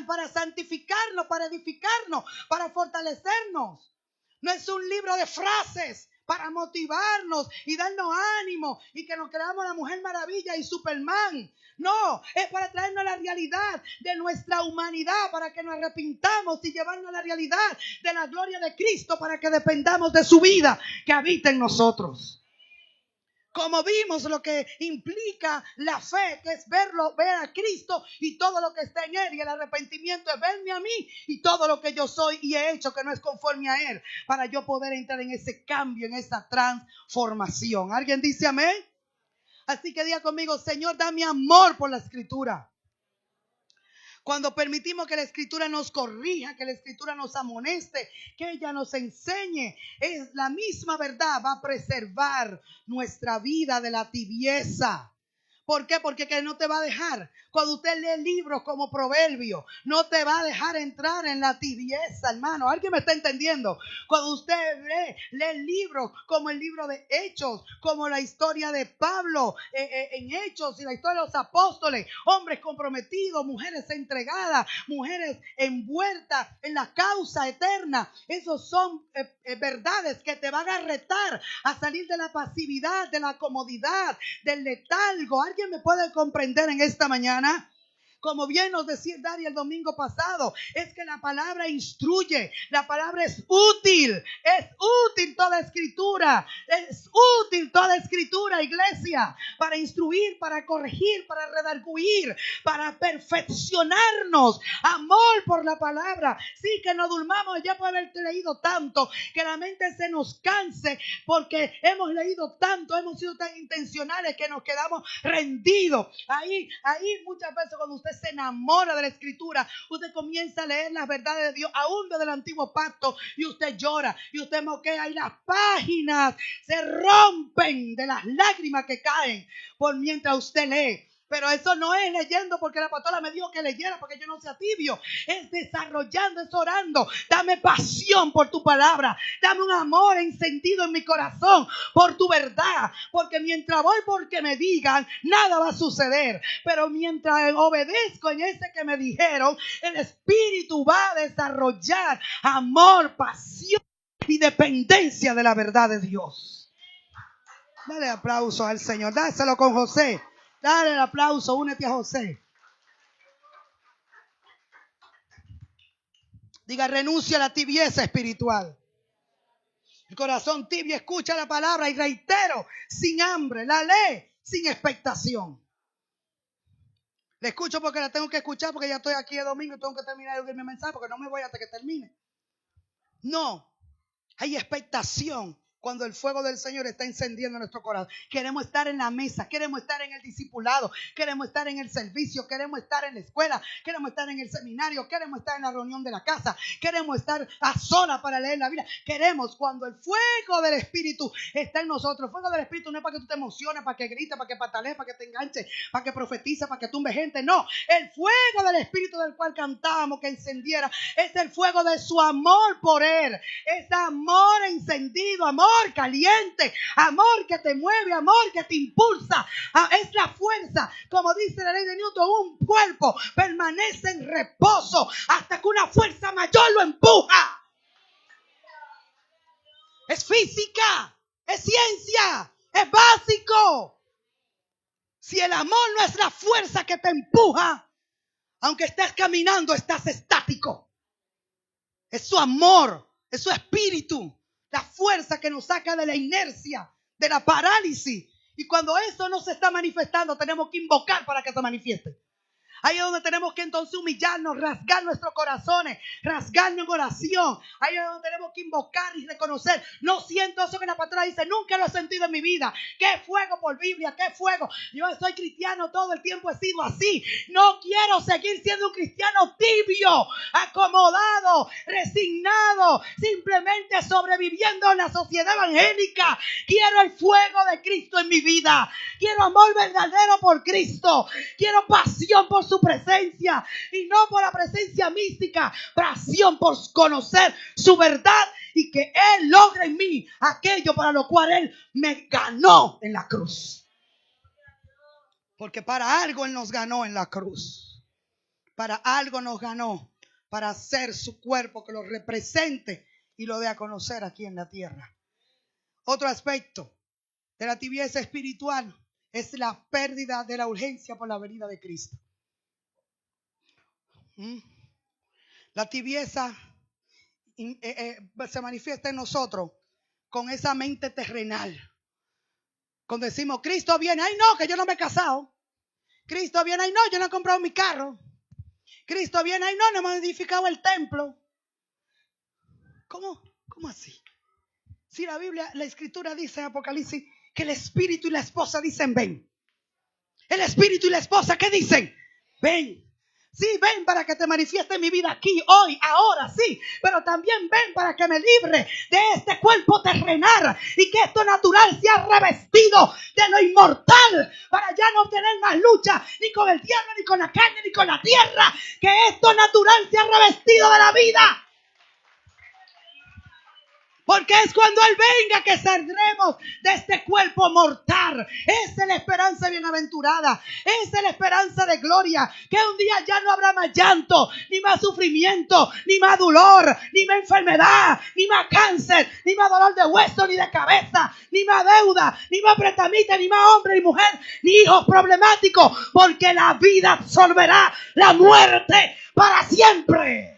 Para santificarnos, para edificarnos, para fortalecernos. No es un libro de frases para motivarnos y darnos ánimo y que nos creamos la Mujer Maravilla y Superman. No, es para traernos la realidad de nuestra humanidad, para que nos arrepintamos y llevarnos a la realidad de la gloria de Cristo, para que dependamos de su vida que habita en nosotros. Como vimos lo que implica la fe, que es ver a Cristo y todo lo que está en Él. Y el arrepentimiento es verme a mí y todo lo que yo soy y he hecho que no es conforme a Él, para yo poder entrar en ese cambio, en esa transformación. ¿Alguien dice amén? Así que diga conmigo, Señor, dame amor por la escritura. Cuando permitimos que la escritura nos corrija, que la escritura nos amoneste, que ella nos enseñe, es la misma verdad, va a preservar nuestra vida de la tibieza. ¿Por qué? Porque que no te va a dejar. Cuando usted lee libros como Proverbios, no te va a dejar entrar en la tibieza, hermano. ¿Alguien me está entendiendo? Cuando usted lee libros como el libro de Hechos, como la historia de Pablo en Hechos y la historia de los apóstoles, hombres comprometidos, mujeres entregadas, mujeres envueltas en la causa eterna. Esos son verdades que te van a retar a salir de la pasividad, de la comodidad, del letargo. ¿Alguien me puede comprender en esta mañana? Como bien nos decía Dari el domingo pasado, es que la palabra instruye, la palabra es útil toda escritura, iglesia, para instruir, para corregir, para redarguir, para perfeccionarnos. Amor por la palabra. Sí, que no durmamos ya por haber leído tanto, que la mente se nos canse porque hemos leído tanto, hemos sido tan intencionales que nos quedamos rendidos. Ahí muchas veces cuando usted se enamora de la escritura, usted comienza a leer las verdades de Dios, aún desde el antiguo pacto, y usted llora y usted moquea y las páginas se rompen de las lágrimas que caen por mientras usted lee. Pero eso no es leyendo porque la pastora me dijo que leyera porque yo no sea tibio. Es desarrollando, es orando. Dame pasión por tu palabra. Dame un amor encendido en mi corazón por tu verdad. Porque mientras voy porque me digan, nada va a suceder. Pero mientras obedezco en ese que me dijeron, el Espíritu va a desarrollar amor, pasión y dependencia de la verdad de Dios. Dale aplauso al Señor. Dáselo con José. Dale el aplauso, únete a José. Diga, renuncia a la tibieza espiritual. El corazón tibio escucha la palabra y reitero, sin hambre, la lee sin expectación. La escucho porque la tengo que escuchar porque ya estoy aquí el domingo y tengo que terminar de mi mensaje porque no me voy hasta que termine. No, hay expectación Cuando el fuego del Señor está encendiendo nuestro corazón. Queremos estar en la mesa, queremos estar en el discipulado, queremos estar en el servicio, queremos estar en la escuela, queremos estar en el seminario, queremos estar en la reunión de la casa, queremos estar a solas para leer la Biblia. Queremos, cuando el fuego del Espíritu está en nosotros. El fuego del Espíritu no es para que tú te emociones, para que grites, para que patalees, para que te enganches, para que profetices, para que tumbe gente. No, el fuego del Espíritu del cual cantábamos que encendiera es el fuego de su amor por Él. Es amor encendido, amor caliente, amor que te mueve, amor que te impulsa. Es la fuerza, como dice la ley de Newton, un cuerpo permanece en reposo hasta que una fuerza mayor lo empuja. Es física, es ciencia, es básico. Si el amor no es la fuerza que te empuja, aunque estés caminando, estás estático. Es su amor, es su espíritu, la fuerza que nos saca de la inercia, de la parálisis. Y cuando eso no se está manifestando, tenemos que invocar para que se manifieste. Ahí es donde tenemos que entonces humillarnos, rasgar nuestros corazones, rasgarnos en oración. Ahí es donde tenemos que invocar y reconocer. No siento eso que la patrona dice, nunca lo he sentido en mi vida. ¡Qué fuego por Biblia! ¡Qué fuego! Yo soy cristiano, todo el tiempo he sido así. No quiero seguir siendo un cristiano tibio, acomodado, resignado, simplemente sobreviviendo en la sociedad evangélica. Quiero el fuego de Cristo en mi vida. Quiero amor verdadero por Cristo. Quiero pasión por su presencia y no por la presencia mística, pasión por conocer su verdad y que Él logre en mí aquello para lo cual Él me ganó en la cruz. Porque para algo Él nos ganó en la cruz. Para algo nos ganó, para hacer su cuerpo que lo represente y lo dé a conocer aquí en la tierra. Otro aspecto de la tibieza espiritual es la pérdida de la urgencia por la venida de Cristo. La tibieza se manifiesta en nosotros con esa mente terrenal. Cuando decimos, Cristo viene, ay no, que yo no me he casado. Cristo viene, ay no, yo no he comprado mi carro. Cristo viene, ay no, no hemos edificado el templo. ¿Cómo así? Si la Biblia, la Escritura dice en Apocalipsis que el Espíritu y la esposa dicen ven. El Espíritu y la esposa, ¿qué dicen? Ven. Sí, ven para que te manifieste en mi vida aquí, hoy, ahora, sí. Pero también ven para que me libre de este cuerpo terrenal y que esto natural sea revestido de lo inmortal para ya no tener más lucha ni con el diablo, ni con la carne, ni con la tierra. Que esto natural sea revestido de la vida. Porque es cuando Él venga que saldremos de este cuerpo mortal. Esa es la esperanza bienaventurada. Esa es la esperanza de gloria. Que un día ya no habrá más llanto, ni más sufrimiento, ni más dolor, ni más enfermedad, ni más cáncer, ni más dolor de hueso, ni de cabeza, ni más deuda, ni más pretamita, ni más hombre ni mujer, ni hijos problemáticos. Porque la vida absorberá la muerte para siempre.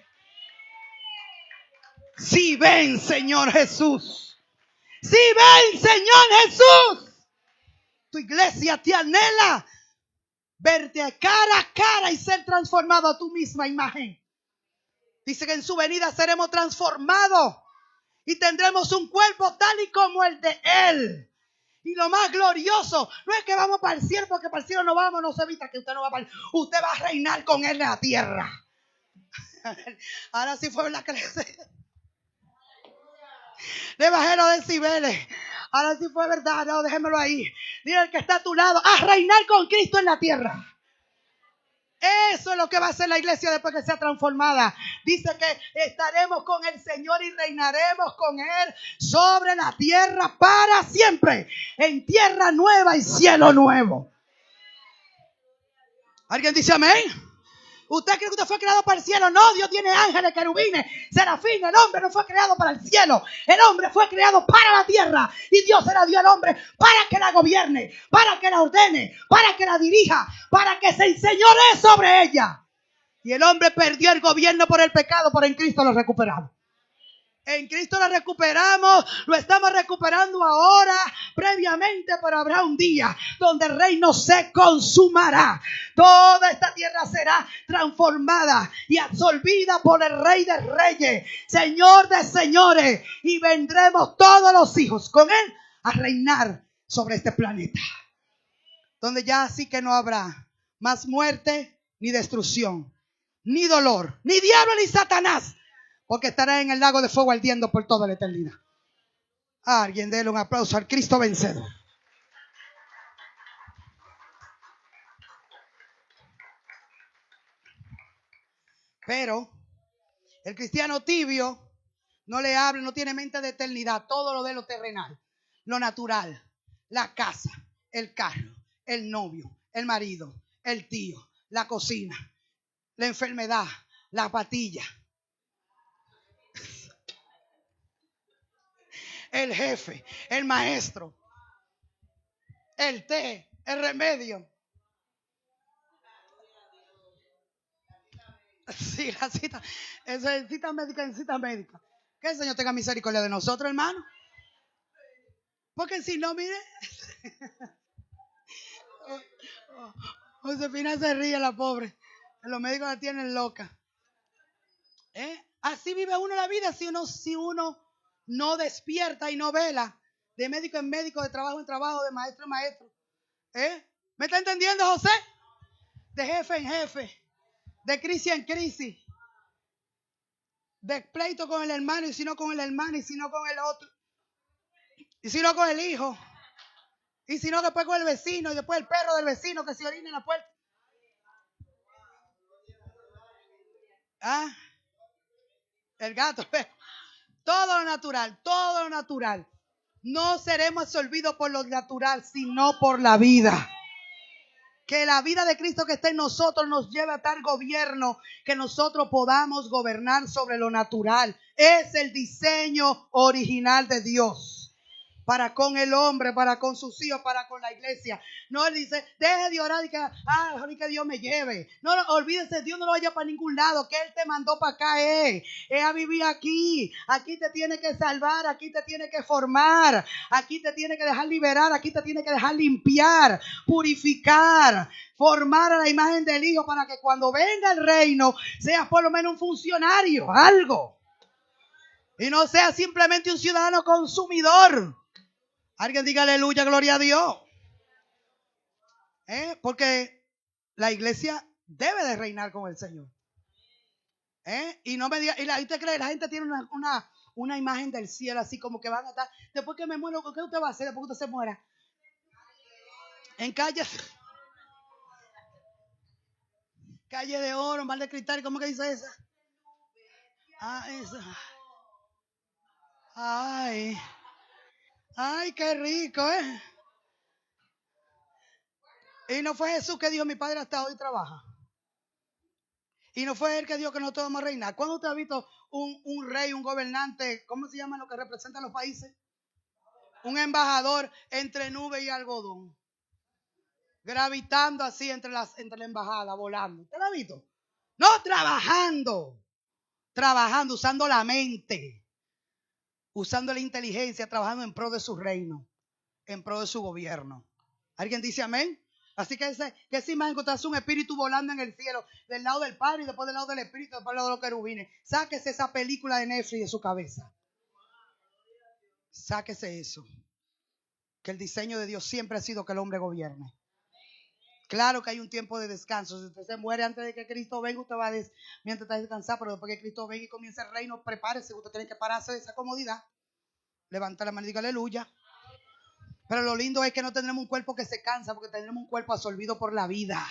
Sí, ven, Señor Jesús. Sí, ven, Señor Jesús. Tu iglesia te anhela verte cara a cara y ser transformado a tu misma imagen. Dice que en su venida seremos transformados y tendremos un cuerpo tal y como el de Él. Y lo más glorioso, no es que vamos para el cielo, porque para el cielo no vamos, no se evita que usted no va para el cielo. Usted va a reinar con Él en la tierra. Ahora sí fue verdad que le bajé los decibeles. Ahora sí fue verdad, no, déjemelo ahí. Dile al que está a tu lado, a reinar con Cristo en la tierra. Eso es lo que va a hacer la iglesia después que sea transformada. Dice que estaremos con el Señor y reinaremos con Él sobre la tierra para siempre. En tierra nueva y cielo nuevo. ¿Alguien dice amén? ¿Usted cree que usted fue creado para el cielo? No, Dios tiene ángeles, querubines, serafines. El hombre no fue creado para el cielo. El hombre fue creado para la tierra. Y Dios se la dio al hombre para que la gobierne, para que la ordene, para que la dirija, para que se enseñoree sobre ella. Y el hombre perdió el gobierno por el pecado, pero en Cristo lo recuperamos. En Cristo la recuperamos, lo estamos recuperando ahora, previamente, pero habrá un día donde el reino se consumará. Toda esta tierra será transformada y absorbida por el Rey de Reyes, Señor de señores, y vendremos todos los hijos con Él a reinar sobre este planeta, donde ya así que no habrá más muerte, ni destrucción, ni dolor, ni diablo, ni Satanás, porque estará en el lago de fuego ardiendo por toda la eternidad. Alguien déle un aplauso al Cristo vencedor. Pero el cristiano tibio no le habla, no tiene mente de eternidad. Todo lo de lo terrenal, lo natural, la casa, el carro, el novio, el marido, el tío, la cocina, la enfermedad, la patilla, el jefe, el maestro, el té, el remedio. Sí, la cita. Eso es cita médica en cita médica. Que el Señor tenga misericordia de nosotros, hermano. Porque si no, mire. Josefina se ríe, la pobre. Los médicos la tienen loca. Así vive uno la vida si uno no despierta y no vela. De médico en médico, de trabajo en trabajo, de maestro en maestro. ¿Me está entendiendo, José? De jefe en jefe. De crisis en crisis. De pleito con el hermano, y si no con el hermano, y si no con el otro. Y si no con el hijo. Y si no después con el vecino. Y después el perro del vecino que se orina en la puerta. El gato. Todo lo natural, todo lo natural. No seremos absorbidos por lo natural, sino por la vida. Que la vida de Cristo que está en nosotros nos lleve a tal gobierno que nosotros podamos gobernar sobre lo natural. Es el diseño original de Dios. Para con el hombre, para con sus hijos, para con la iglesia. No, él dice, deje de orar y que Dios me lleve. No, olvídese, Dios no lo vaya para ningún lado, que Él te mandó para acá, es a vivir aquí. Aquí te tiene que salvar, aquí te tiene que formar, aquí te tiene que dejar liberar, aquí te tiene que dejar limpiar, purificar, formar a la imagen del Hijo para que cuando venga el reino seas por lo menos un funcionario, algo. Y no seas simplemente un ciudadano consumidor. Alguien diga aleluya, gloria a Dios. Porque la iglesia debe de reinar con el Señor. Y no me diga, y la gente cree, la gente tiene una imagen del cielo así como que van a estar. Después que me muero, ¿qué usted va a hacer después que usted se muera? En calle de oro, mal de cristal, ¿cómo que dice esa? Esa. Ay, qué rico, Y no fue Jesús que dijo, mi padre hasta hoy trabaja. Y no fue él que dijo que nosotros vamos a reinar. ¿Cuándo usted ha visto un rey, un gobernante, cómo se llama lo que representa a los países? Un embajador entre nube y algodón. Gravitando así entre la embajada, volando. ¿Usted lo ha visto? No, trabajando, usando la mente, usando la inteligencia, trabajando en pro de su reino, en pro de su gobierno. ¿Alguien dice amén? Así que esa imagen que usted hace un espíritu volando en el cielo, del lado del Padre y después del lado del Espíritu, después del lado de los querubines. Sáquese esa película de Netflix de su cabeza. Sáquese eso. Que el diseño de Dios siempre ha sido que el hombre gobierne. Claro que hay un tiempo de descanso. Si usted se muere antes de que Cristo venga, usted va mientras está descansado, pero después que Cristo venga y comience el reino, prepárese. Usted tiene que pararse de esa comodidad. Levanta la mano y diga aleluya. Pero lo lindo es que no tendremos un cuerpo que se cansa, porque tendremos un cuerpo absorbido por la vida,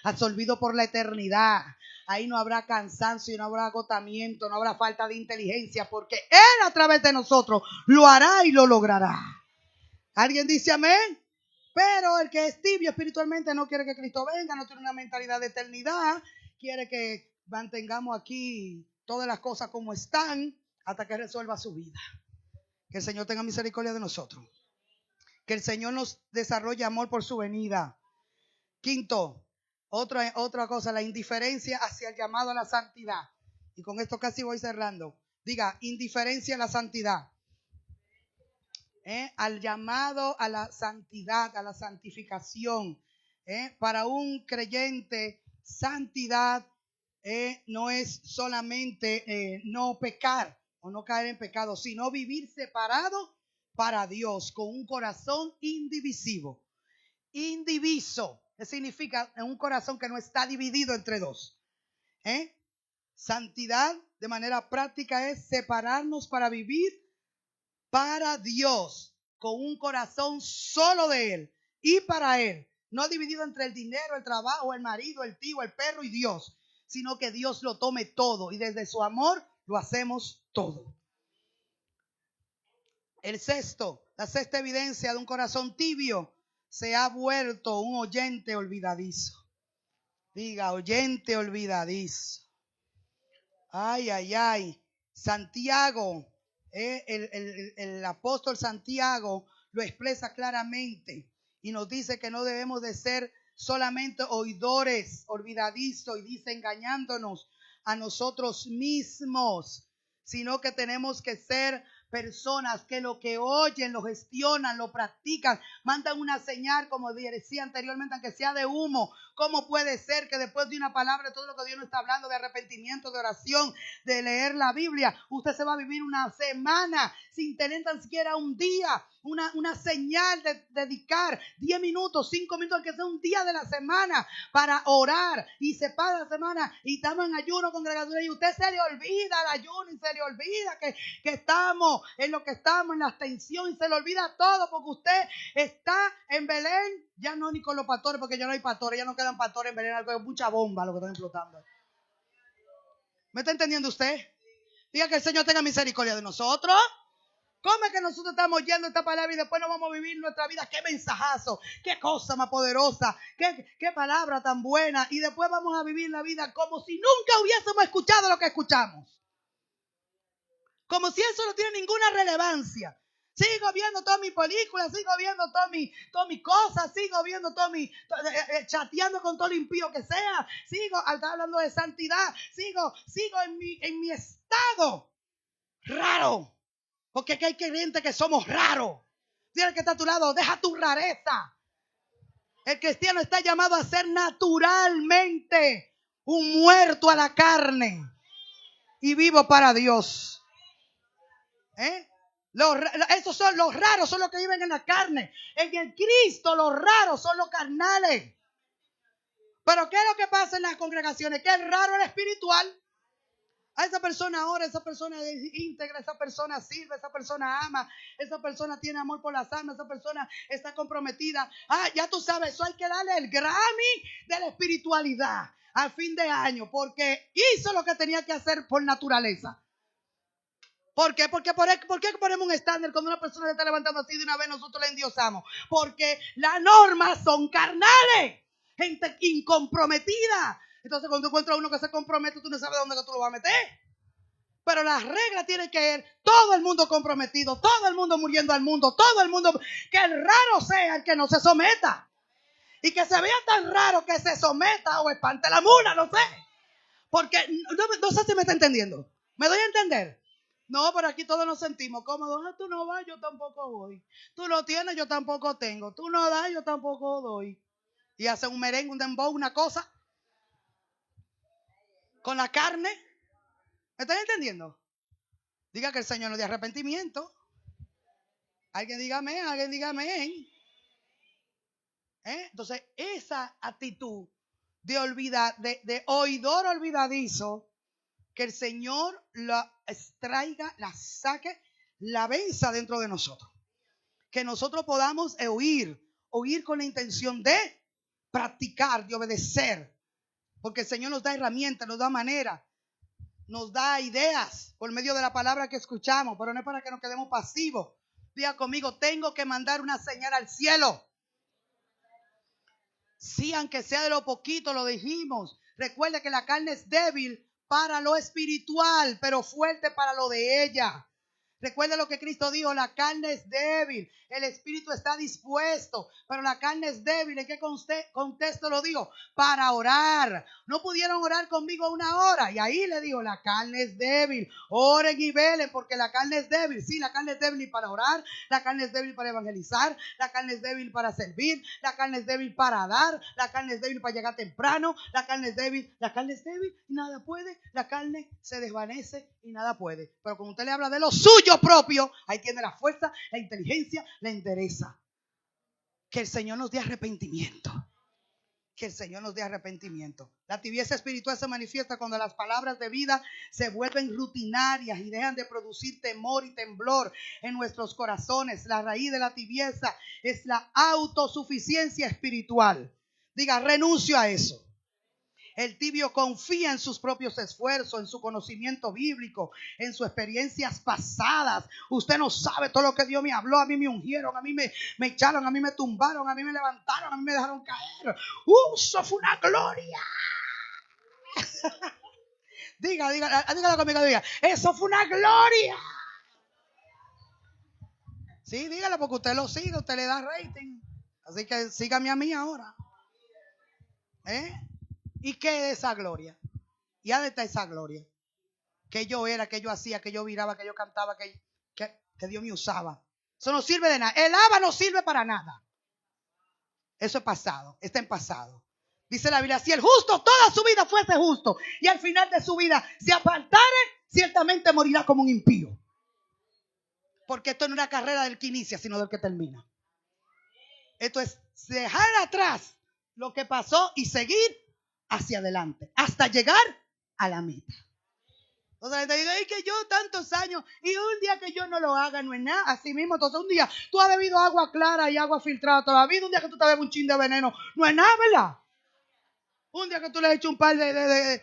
absorbido por la eternidad. Ahí no habrá cansancio, no habrá agotamiento, no habrá falta de inteligencia, porque Él a través de nosotros lo hará y lo logrará. ¿Alguien dice amén? Pero el que es tibio espiritualmente no quiere que Cristo venga, no tiene una mentalidad de eternidad, quiere que mantengamos aquí todas las cosas como están hasta que resuelva su vida. Que el Señor tenga misericordia de nosotros. Que el Señor nos desarrolle amor por su venida. Quinto, otra cosa, la indiferencia hacia el llamado a la santidad. Y con esto casi voy cerrando. Diga, indiferencia a la santidad. Al llamado a la santidad, a la santificación. Para un creyente, santidad no es solamente no pecar o no caer en pecado, sino vivir separado para Dios con un corazón indivisivo. Indiviso, que significa un corazón que no está dividido entre dos. Santidad de manera práctica es separarnos para vivir para Dios, con un corazón solo de Él y para Él, no dividido entre el dinero, el trabajo, el marido, el tío, el perro y Dios, sino que Dios lo tome todo y desde su amor lo hacemos todo. La sexta evidencia de un corazón tibio, se ha vuelto un oyente olvidadizo. Diga, oyente olvidadizo. Ay, ay, ay. Santiago, el apóstol Santiago lo expresa claramente y nos dice que no debemos de ser solamente oidores olvidadizos, y dice engañándonos a nosotros mismos, sino que tenemos que ser personas que lo que oyen, lo gestionan, lo practican, mandan una señal, como decía anteriormente, aunque sea de humo. ¿Cómo puede ser que después de una palabra, de todo lo que Dios nos está hablando, de arrepentimiento, de oración, de leer la Biblia, usted se va a vivir una semana sin tener tan siquiera un día, una señal de dedicar 10 minutos, 5 minutos, que sea un día de la semana para orar, y se pasa la semana y estamos en ayuno, congregación, y usted se le olvida el ayuno y se le olvida que estamos en lo que estamos, en la abstención, y se le olvida todo porque usted está en Belén, ya no ni con los pastores, porque ya no hay pastores, ya no quedan pastores en Belén, hay mucha bomba lo que están explotando. ¿Me está entendiendo usted? Diga que el Señor tenga misericordia de nosotros. ¿Cómo es que nosotros estamos oyendo esta palabra y después no vamos a vivir nuestra vida? ¡Qué mensajazo! ¡Qué cosa más poderosa! ¡Qué palabra tan buena! Y después vamos a vivir la vida como si nunca hubiésemos escuchado lo que escuchamos. Como si eso no tiene ninguna relevancia. Sigo viendo todas mis películas, sigo viendo todas mis cosas, sigo viendo chateando con todo lo impío que sea, sigo hablando de santidad, sigo en mi estado raro. Porque aquí hay gente que somos raros. Dile que está a tu lado, deja tu rareza. El cristiano está llamado a ser naturalmente un muerto a la carne y vivo para Dios. Esos son los raros, son los que viven en la carne. En el Cristo los raros son los carnales. Pero ¿qué es lo que pasa en las congregaciones? Que es raro el espiritual. A esa persona ora, esa persona es íntegra, esa persona sirve, esa persona ama, esa persona tiene amor por las almas, esa persona está comprometida. Ya tú sabes, eso hay que darle el Grammy de la espiritualidad al fin de año, porque hizo lo que tenía que hacer por naturaleza. ¿Por qué? ¿Por qué ponemos un estándar cuando una persona se está levantando así de una vez nosotros la endiosamos? Porque las normas son carnales, gente incomprometida. Entonces cuando tú encuentras a uno que se compromete, tú no sabes dónde tú lo vas a meter. Pero las reglas tienen que ir todo el mundo comprometido, todo el mundo muriendo al mundo, todo el mundo, que el raro sea el que no se someta. Y que se vea tan raro que se someta o espante la mula, no sé. Porque no sé si me está entendiendo. ¿Me doy a entender? No, pero aquí todos nos sentimos cómodos. Tú no vas, yo tampoco voy. Tú lo tienes, yo tampoco tengo. Tú no das, yo tampoco doy. Y hacen un merengue, un dembow, una cosa. Con la carne. ¿Me están entendiendo? Diga que el Señor nos dé arrepentimiento. Alguien diga amén. Entonces, esa actitud de oidor olvidadizo, que el Señor la extraiga, la saque, la venza dentro de nosotros. Que nosotros podamos oír con la intención de practicar, de obedecer. Porque el Señor nos da herramientas, nos da manera, nos da ideas por medio de la palabra que escuchamos, pero no es para que nos quedemos pasivos. Diga conmigo, tengo que mandar una señal al cielo. Sí, aunque sea de lo poquito, lo dijimos. Recuerda que la carne es débil para lo espiritual, pero fuerte para lo de ella. Recuerda lo que Cristo dijo, la carne es débil, el espíritu está dispuesto, pero la carne es débil. ¿En qué contexto lo digo? Para orar. No pudieron orar conmigo 1 hora y ahí le digo, la carne es débil. Oren y velen porque la carne es débil. Sí, la carne es débil para orar, la carne es débil para evangelizar, la carne es débil para servir, la carne es débil para dar, la carne es débil para llegar temprano, la carne es débil y nada puede, la carne se desvanece y nada puede. Pero cuando usted le habla de lo suyo propio, ahí tiene la fuerza, la inteligencia, la endereza. Que el Señor nos dé arrepentimiento. Que el Señor nos dé arrepentimiento. La tibieza espiritual se manifiesta cuando las palabras de vida se vuelven rutinarias y dejan de producir temor y temblor en nuestros corazones. La raíz de la tibieza es la autosuficiencia espiritual. Diga, renuncio a eso. El tibio confía en sus propios esfuerzos, en su conocimiento bíblico, en sus experiencias pasadas. Usted no sabe todo lo que Dios me habló. A mí me ungieron, a mí me echaron, a mí me tumbaron, a mí me levantaron, a mí me dejaron caer. Eso fue una gloria. Dígalo conmigo, diga. Eso fue una gloria. Sí, dígalo porque usted lo sigue, usted le da rating. Así que sígame a mí ahora. ¿Y qué es esa gloria? ¿Y dónde está esa gloria? Que yo era, que yo hacía, que yo viraba, que yo cantaba, que Dios me usaba. Eso no sirve de nada. El haba no sirve para nada. Eso es pasado, está en pasado. Dice la Biblia, si el justo toda su vida fuese justo y al final de su vida se apartare, ciertamente morirá como un impío. Porque esto no es una carrera del que inicia, sino del que termina. Esto es dejar atrás lo que pasó y seguir hacia adelante, hasta llegar a la meta. Entonces te digo, es que yo tantos años y un día que yo no lo haga no es nada. Así mismo, entonces un día tú has bebido agua clara y agua filtrada toda la vida. Un día que tú te bebes un chin de veneno no es nada, ¿verdad? Un día que tú le has hecho un par de...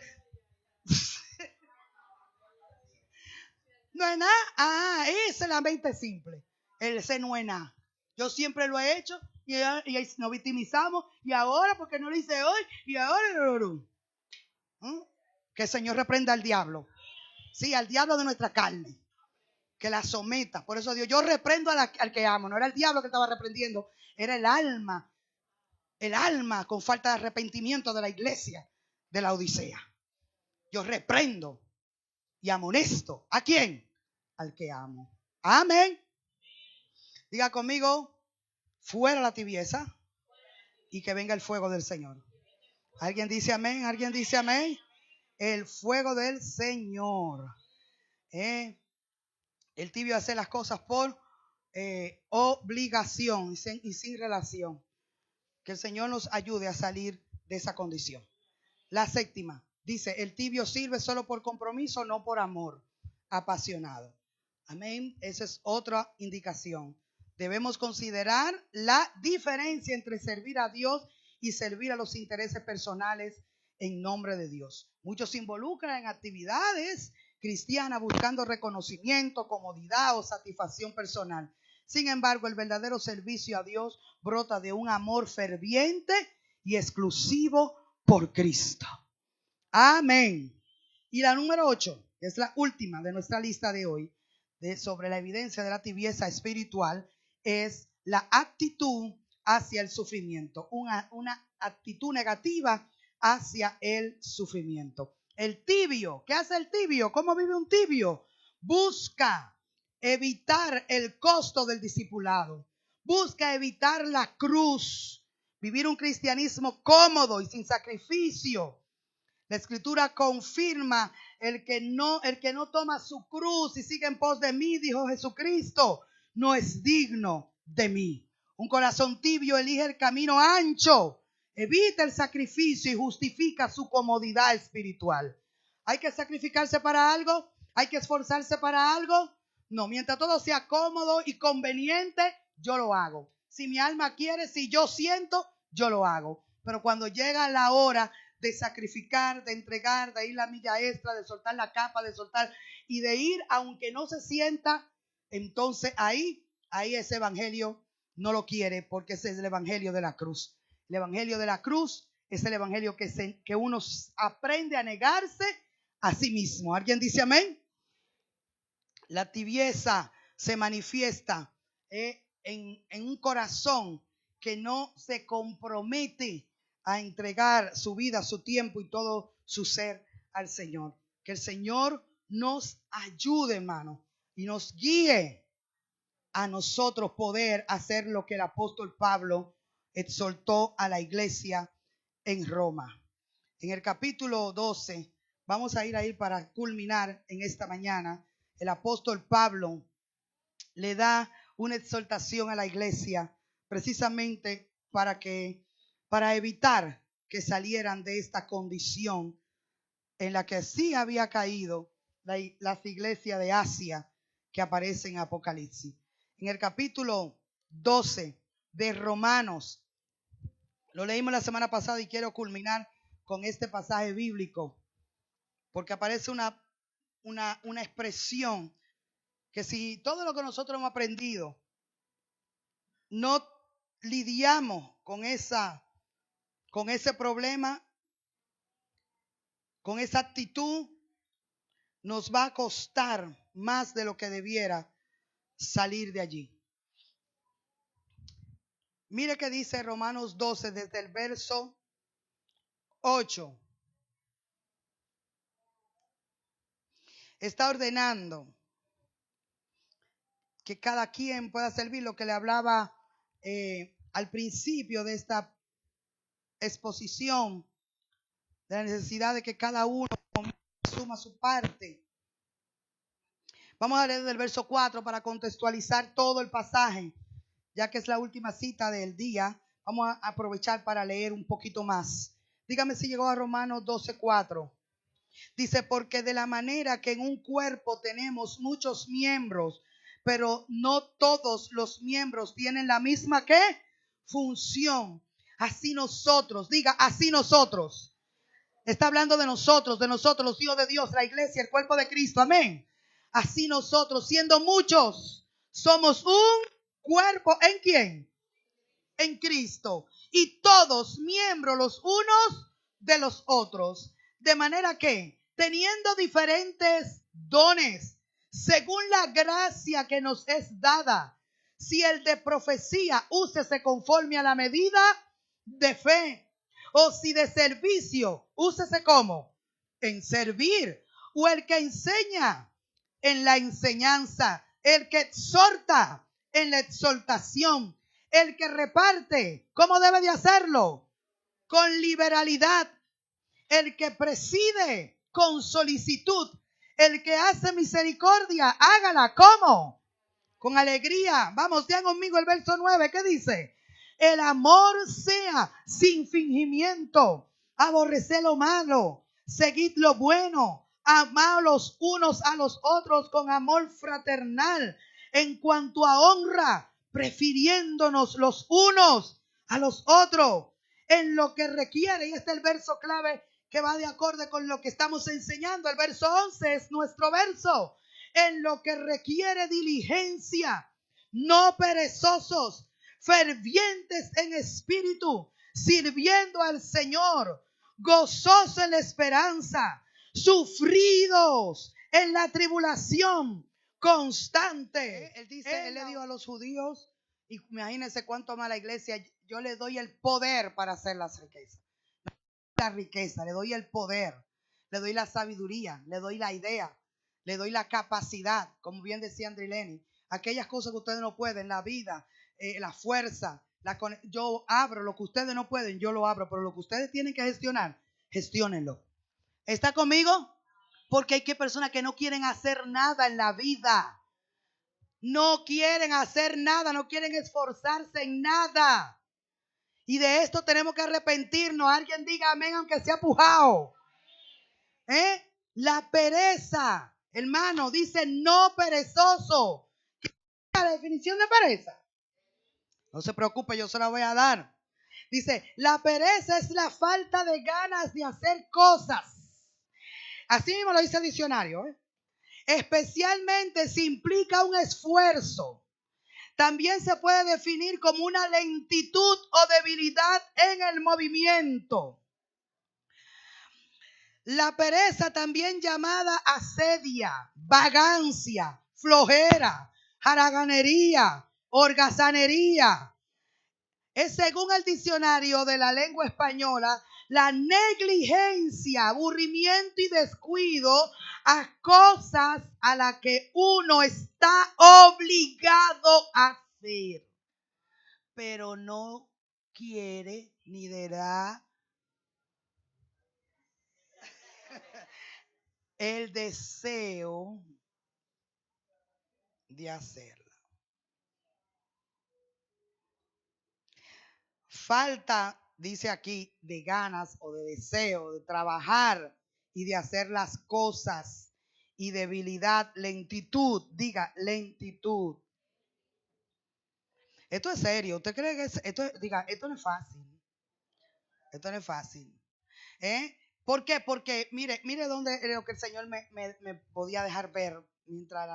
No es nada. Esa es la mente simple. Ese no es nada. Yo siempre lo he hecho y nos victimizamos y ahora porque no lo hice hoy y ahora... Que el Señor reprenda al diablo. Sí, al diablo de nuestra carne. Que la someta. Por eso Dios, yo reprendo al que amo. No era el diablo que estaba reprendiendo, era el alma. El alma con falta de arrepentimiento de la iglesia de la Odisea. Yo reprendo y amonesto. ¿A quién? Al que amo. Amén. Diga conmigo, fuera la tibieza y que venga el fuego del Señor. ¿Alguien dice amén? ¿Alguien dice amén? El fuego del Señor. El tibio hace las cosas por obligación y sin relación. Que el Señor nos ayude a salir de esa condición. La séptima, dice, el tibio sirve solo por compromiso, no por amor apasionado. Amén. Esa es otra indicación. Debemos considerar la diferencia entre servir a Dios y servir a los intereses personales en nombre de Dios. Muchos se involucran en actividades cristianas buscando reconocimiento, comodidad o satisfacción personal. Sin embargo, el verdadero servicio a Dios brota de un amor ferviente y exclusivo por Cristo. Amén. Y la número 8, que es la última de nuestra lista de hoy, sobre la evidencia de la tibieza espiritual, es la actitud hacia el sufrimiento. Una actitud negativa hacia el sufrimiento. El tibio, ¿qué hace el tibio? ¿Cómo vive un tibio? Busca evitar el costo del discipulado. Busca evitar la cruz. Vivir un cristianismo cómodo y sin sacrificio. La Escritura confirma el que no toma su cruz y sigue en pos de mí, dijo Jesucristo, no es digno de mí. Un corazón tibio elige el camino ancho, evita el sacrificio y justifica su comodidad espiritual. ¿Hay que sacrificarse para algo? ¿Hay que esforzarse para algo? No, mientras todo sea cómodo y conveniente, yo lo hago. Si mi alma quiere, si yo siento, yo lo hago. Pero cuando llega la hora de sacrificar, de entregar, de ir la milla extra, de soltar la capa, de soltar y de ir aunque no se sienta, entonces ahí ese evangelio no lo quiere, porque ese es el evangelio de la cruz. El evangelio de la cruz es el evangelio que uno aprende a negarse a sí mismo. ¿Alguien dice amén? la tibieza se manifiesta en un corazón que no se compromete a entregar su vida, su tiempo y todo su ser al Señor. Que el Señor nos ayude, hermano, y nos guíe a nosotros poder hacer lo que el apóstol Pablo exhortó a la iglesia en Roma. En el capítulo 12, vamos a ir para culminar en esta mañana. El apóstol Pablo le da una exhortación a la iglesia precisamente para evitar que salieran de esta condición en la que sí había caído las iglesias de Asia que aparecen en Apocalipsis. En el capítulo 12 de Romanos, lo leímos la semana pasada y quiero culminar con este pasaje bíblico, porque aparece una expresión que si todo lo que nosotros hemos aprendido no lidiamos con ese problema, con esa actitud, nos va a costar más de lo que debiera salir de allí. Mire que dice Romanos 12 desde el verso 8. Está ordenando que cada quien pueda servir, lo que le hablaba al principio de esta exposición, de la necesidad de que cada uno suma su parte. Vamos a leer del verso 4 para contextualizar todo el pasaje, ya que es la última cita del día. Vamos a aprovechar para leer un poquito más. Dígame si llegó a Romanos 12:4. Dice, porque de la manera que en un cuerpo tenemos muchos miembros, pero no todos los miembros tienen la misma ¿qué? Función. Así nosotros, diga, así nosotros. Está hablando de nosotros, los hijos de Dios, la iglesia, el cuerpo de Cristo. Amén. Así nosotros, siendo muchos, somos un cuerpo. ¿En quién? En Cristo. Y todos miembros los unos de los otros. De manera que, teniendo diferentes dones, según la gracia que nos es dada, si el de profecía, úsese conforme a la medida de fe. O si de servicio, úsese como en servir. O el que enseña, en la enseñanza. El que exhorta, en la exhortación. El que reparte, ¿cómo debe de hacerlo? Con liberalidad. El que preside, con solicitud. El que hace misericordia, hágala, ¿cómo? Con alegría. Vamos, ya conmigo el verso 9, ¿qué dice? El amor sea sin fingimiento. Aborreced lo malo. Seguid lo bueno. Amad los unos a los otros con amor fraternal. En cuanto a honra, prefiriéndonos los unos a los otros. En lo que requiere, y este es el verso clave que va de acorde con lo que estamos enseñando. El verso 11 es nuestro verso. En lo que requiere diligencia, no perezosos, fervientes en espíritu, sirviendo al Señor, gozosos en la esperanza, sufridos en la tribulación constante. Él dice, él le dijo a los judíos, y imagínense cuánto más la iglesia, yo le doy el poder para hacer las riquezas. La riqueza, le doy el poder, le doy la sabiduría, le doy la idea, le doy la capacidad, como bien decía André Lenny, aquellas cosas que ustedes no pueden, la vida, la fuerza, yo abro lo que ustedes no pueden, yo lo abro, pero lo que ustedes tienen que gestionar, gestiónenlo. ¿Está conmigo? Porque hay que personas que no quieren hacer nada en la vida. No quieren hacer nada, no quieren esforzarse en nada. Y de esto tenemos que arrepentirnos. Alguien diga amén, aunque sea pujao. La pereza, hermano, dice no perezoso. ¿Qué es la definición de pereza? No se preocupe, yo se la voy a dar. Dice, la pereza es la falta de ganas de hacer cosas. Así mismo lo dice el diccionario. Especialmente si implica un esfuerzo. También se puede definir como una lentitud o debilidad en el movimiento. La pereza, también llamada asedia, vagancia, flojera, haraganería, holgazanería. Es, según el diccionario de la lengua española, la negligencia, aburrimiento y descuido a cosas a las que uno está obligado a hacer, pero no quiere ni dará el deseo de hacerla. Falta, dice aquí, de ganas o de deseo de trabajar y de hacer las cosas. Y debilidad, lentitud, diga lentitud. Esto es serio. ¿Usted cree que esto no es fácil? Esto no es fácil. ¿Eh? ¿Por qué? Porque mire dónde lo que el Señor me podía dejar ver mientras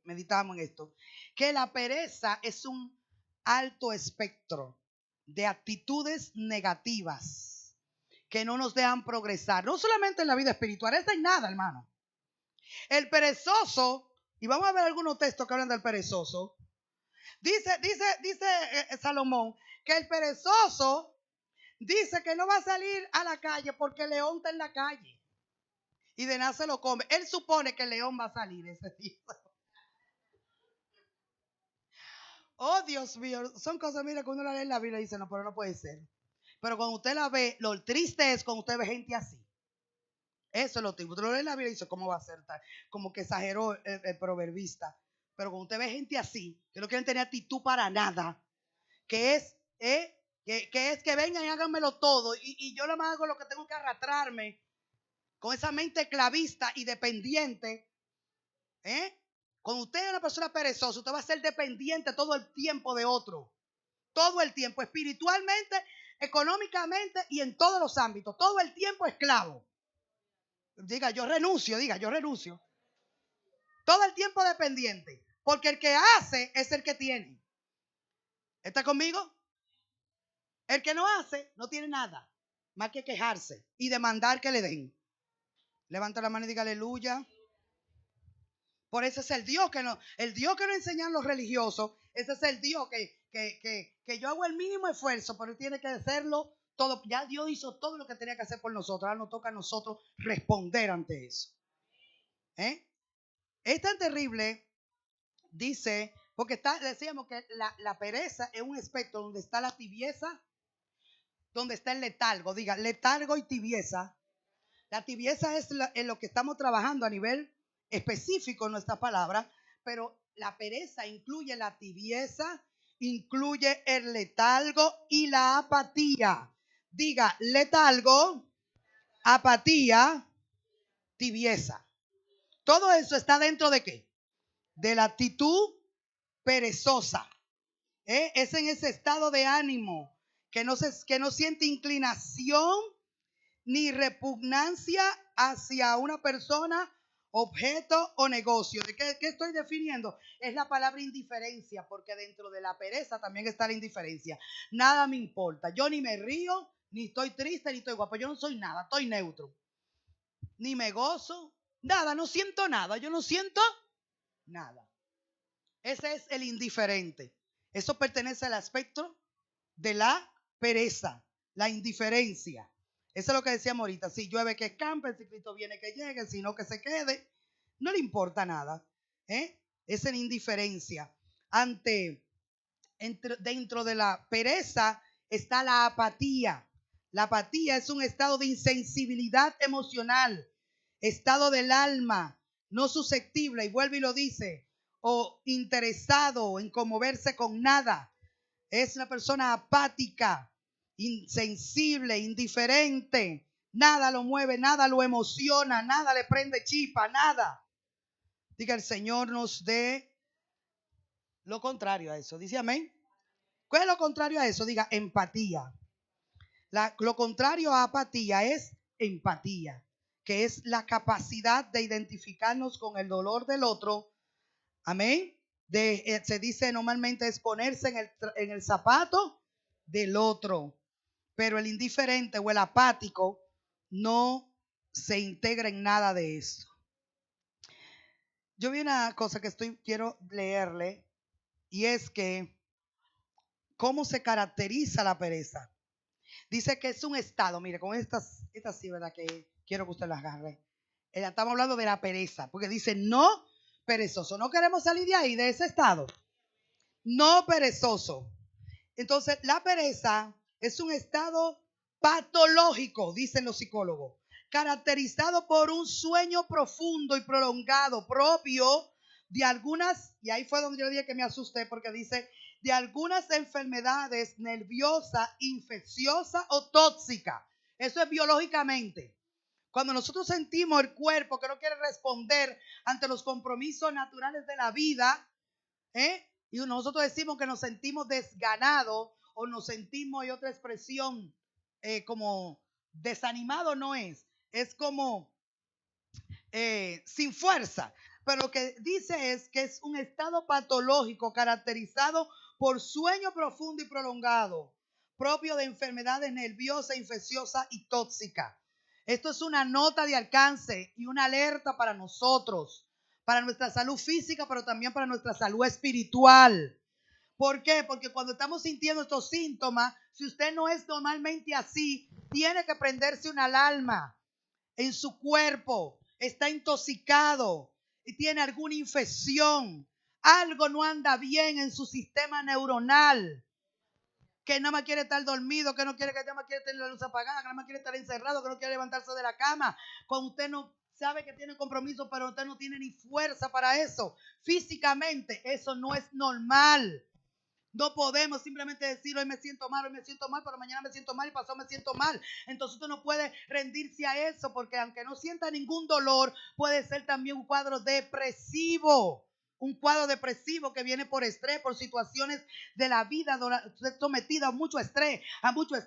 meditábamos en esto. Que la pereza es un alto espectro de actitudes negativas que no nos dejan progresar. No solamente en la vida espiritual, eso es nada, hermano. El perezoso, y vamos a ver algunos textos que hablan del perezoso. Dice Salomón que el perezoso dice que no va a salir a la calle porque el león está en la calle. Y de nada se lo come. Él supone que el león va a salir ese día. Oh, Dios mío. Son cosas, mira, que uno la lee en la Biblia y dice, no, pero no puede ser. Pero cuando usted la ve, lo triste es cuando usted ve gente así. Eso es lo triste. Usted lo lee en la Biblia y dice, ¿cómo va a ser tal? Como que exageró el proverbista. Pero cuando usted ve gente así, que no quieren tener actitud para nada, que es que vengan y háganmelo todo, y yo lo más hago lo que tengo que arrastrarme, con esa mente clavista y dependiente. Cuando usted es una persona perezosa, usted va a ser dependiente todo el tiempo de otro. Todo el tiempo, espiritualmente, económicamente y en todos los ámbitos. Todo el tiempo esclavo. Diga, yo renuncio. Todo el tiempo dependiente. Porque el que hace es el que tiene. ¿Está conmigo? El que no hace no tiene nada más que quejarse y demandar que le den. Levanta la mano y diga aleluya. Por eso es el Dios que nos enseñan los religiosos. Ese es el Dios que yo hago el mínimo esfuerzo, pero tiene que hacerlo todo. Ya Dios hizo todo lo que tenía que hacer por nosotros. Ahora nos toca a nosotros responder ante eso. Es tan terrible, dice, porque decíamos que la pereza es un espectro donde está la tibieza, donde está el letargo. Diga, letargo y tibieza. La tibieza es en lo que estamos trabajando a nivel específico en nuestra palabra, pero la pereza incluye la tibieza, incluye el letargo y la apatía. Diga, letargo, apatía, tibieza. Todo eso está dentro de ¿qué? De la actitud perezosa. Es en ese estado de ánimo que no siente inclinación ni repugnancia hacia una persona, objeto o negocio. ¿De qué estoy definiendo? Es la palabra indiferencia, porque dentro de la pereza también está la indiferencia. Nada me importa. Yo ni me río, ni estoy triste, ni estoy guapo. Yo no soy nada, estoy neutro. Ni me gozo, nada, no siento nada. Yo no siento nada. Ese es el indiferente. Eso pertenece al aspecto de la pereza, la indiferencia. Eso es lo que decíamos ahorita. Si llueve que escampe, si Cristo viene que llegue, si no que se quede. No le importa nada. Es en indiferencia. Dentro de la pereza está la apatía. La apatía es un estado de insensibilidad emocional, estado del alma, no susceptible, y vuelve y lo dice, o interesado en conmoverse con nada. Es una persona apática, insensible, indiferente. Nada lo mueve, nada lo emociona, nada le prende chispa, nada. Diga, el Señor nos dé lo contrario a eso. Dice amén. ¿Cuál es lo contrario a eso? Diga, empatía. Lo contrario a apatía es empatía, que es la capacidad de identificarnos con el dolor del otro. Amén. Se dice normalmente es ponerse en el zapato del otro. Pero el indiferente o el apático no se integra en nada de eso. Yo vi una cosa que quiero leerle, y es que cómo se caracteriza la pereza. Dice que es un estado, mire, con estas sí, ¿verdad? Que quiero que usted las agarre. Estamos hablando de la pereza, porque dice no perezoso. No queremos salir de ahí, de ese estado. No perezoso. Entonces, la pereza es un estado patológico, dicen los psicólogos, caracterizado por un sueño profundo y prolongado propio de algunas, y ahí fue donde yo dije que me asusté, porque dice, de algunas enfermedades nerviosa, infecciosa o tóxica. Eso es biológicamente. Cuando nosotros sentimos el cuerpo que no quiere responder ante los compromisos naturales de la vida, y nosotros decimos que nos sentimos desganados o nos sentimos, hay otra expresión, como desanimado no es como sin fuerza. Pero lo que dice es que es un estado patológico caracterizado por sueño profundo y prolongado, propio de enfermedades nerviosas, infecciosas y tóxicas. Esto es una nota de alcance y una alerta para nosotros, para nuestra salud física, pero también para nuestra salud espiritual. ¿Por qué? Porque cuando estamos sintiendo estos síntomas, si usted no es normalmente así, tiene que prenderse una alarma en su cuerpo, está intoxicado y tiene alguna infección, algo no anda bien en su sistema neuronal, que nada más quiere estar dormido, que nada más quiere tener la luz apagada, que nada más quiere estar encerrado, que no quiere levantarse de la cama, cuando usted no sabe que tiene compromiso, pero usted no tiene ni fuerza para eso. Físicamente, eso no es normal. No podemos simplemente decir hoy me siento mal, pero mañana me siento mal y pasado me siento mal. Entonces usted no puede rendirse a eso, porque aunque no sienta ningún dolor, puede ser también un cuadro depresivo. Un cuadro depresivo que viene por estrés, por situaciones de la vida, sometido a mucho estrés, a muchos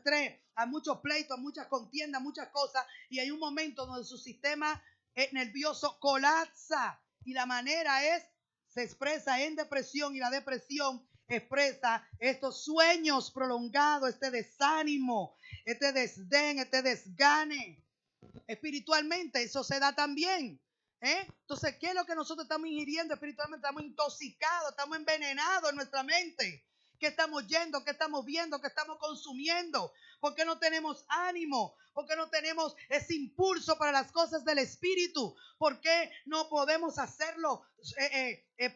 pleitos, a muchas contiendas, muchas cosas. Y hay un momento donde su sistema nervioso colapsa. Y la manera se expresa en depresión, y la depresión expresa estos sueños prolongados, este desánimo, este desdén, este desgane. Espiritualmente eso se da también. Entonces, ¿qué es lo que nosotros estamos ingiriendo espiritualmente? Estamos intoxicados, estamos envenenados en nuestra mente. ¿Qué estamos yendo? ¿Qué estamos viendo? ¿Qué estamos consumiendo? ¿Por qué no tenemos ánimo? ¿Por qué no tenemos ese impulso para las cosas del espíritu? ¿Por qué no podemos hacerlo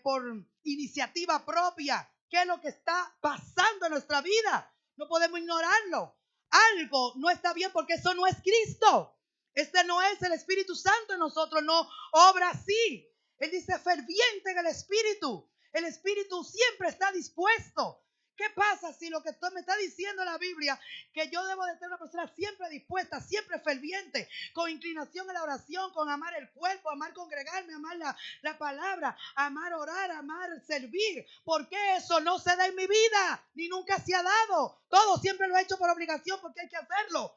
por iniciativa propia? ¿Qué es lo que está pasando en nuestra vida? No podemos ignorarlo. Algo no está bien, porque eso no es Cristo. Este no es el Espíritu Santo en nosotros, no obra así. Él dice ferviente en el Espíritu. El Espíritu siempre está dispuesto. ¿Qué pasa si lo que me está diciendo la Biblia, que yo debo de ser una persona siempre dispuesta, siempre ferviente, con inclinación a la oración, con amar el cuerpo, amar congregarme, amar la palabra, amar orar, amar servir? ¿Por qué eso no se da en mi vida? Ni nunca se ha dado. Todo siempre lo he hecho por obligación, porque hay que hacerlo.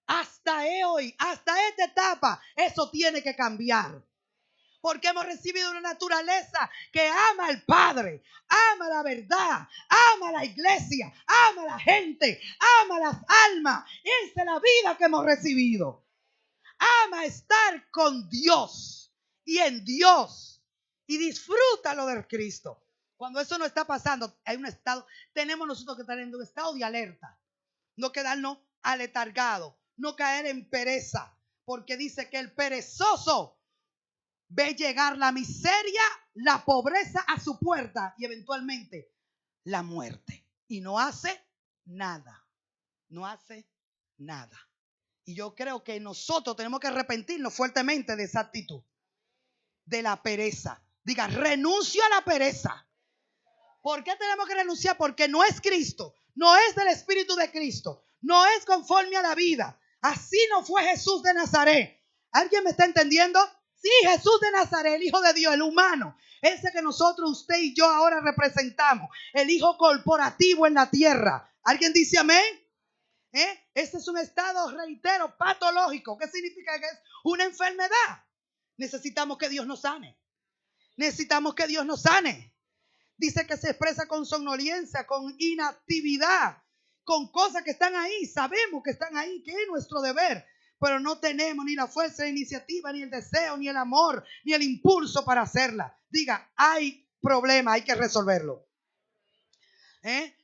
Hasta hoy, hasta esta etapa, eso tiene que cambiar. Porque hemos recibido una naturaleza que ama al Padre, ama la verdad, ama la iglesia, ama la gente, ama las almas. Esa es la vida que hemos recibido. Ama estar con Dios y en Dios. Y disfruta lo del Cristo. Cuando eso no está pasando, hay un estado, tenemos nosotros que estar en un estado de alerta. No quedarnos aletargados, no caer en pereza. Porque dice que el perezoso ve llegar la miseria, la pobreza a su puerta y eventualmente la muerte. Y no hace nada. No hace nada. Y yo creo que nosotros tenemos que arrepentirnos fuertemente de esa actitud. De la pereza. Diga, renuncio a la pereza. ¿Por qué tenemos que renunciar? Porque no es Cristo. No es del Espíritu de Cristo. No es conforme a la vida. Así no fue Jesús de Nazaret. ¿Alguien me está entendiendo? Sí, Jesús de Nazaret, el Hijo de Dios, el humano, ese que nosotros, usted y yo ahora representamos, el Hijo corporativo en la tierra. ¿Alguien dice amén? Este es un estado, reitero, patológico. ¿Qué significa? Que es una enfermedad. Necesitamos que Dios nos sane. Necesitamos que Dios nos sane. Dice que se expresa con somnolencia, con inactividad, con cosas que están ahí. Sabemos que están ahí, que es nuestro deber. pero no tenemos ni la fuerza, la iniciativa, ni el deseo, ni el amor, ni el impulso para hacerla. Diga, hay problema, hay que resolverlo.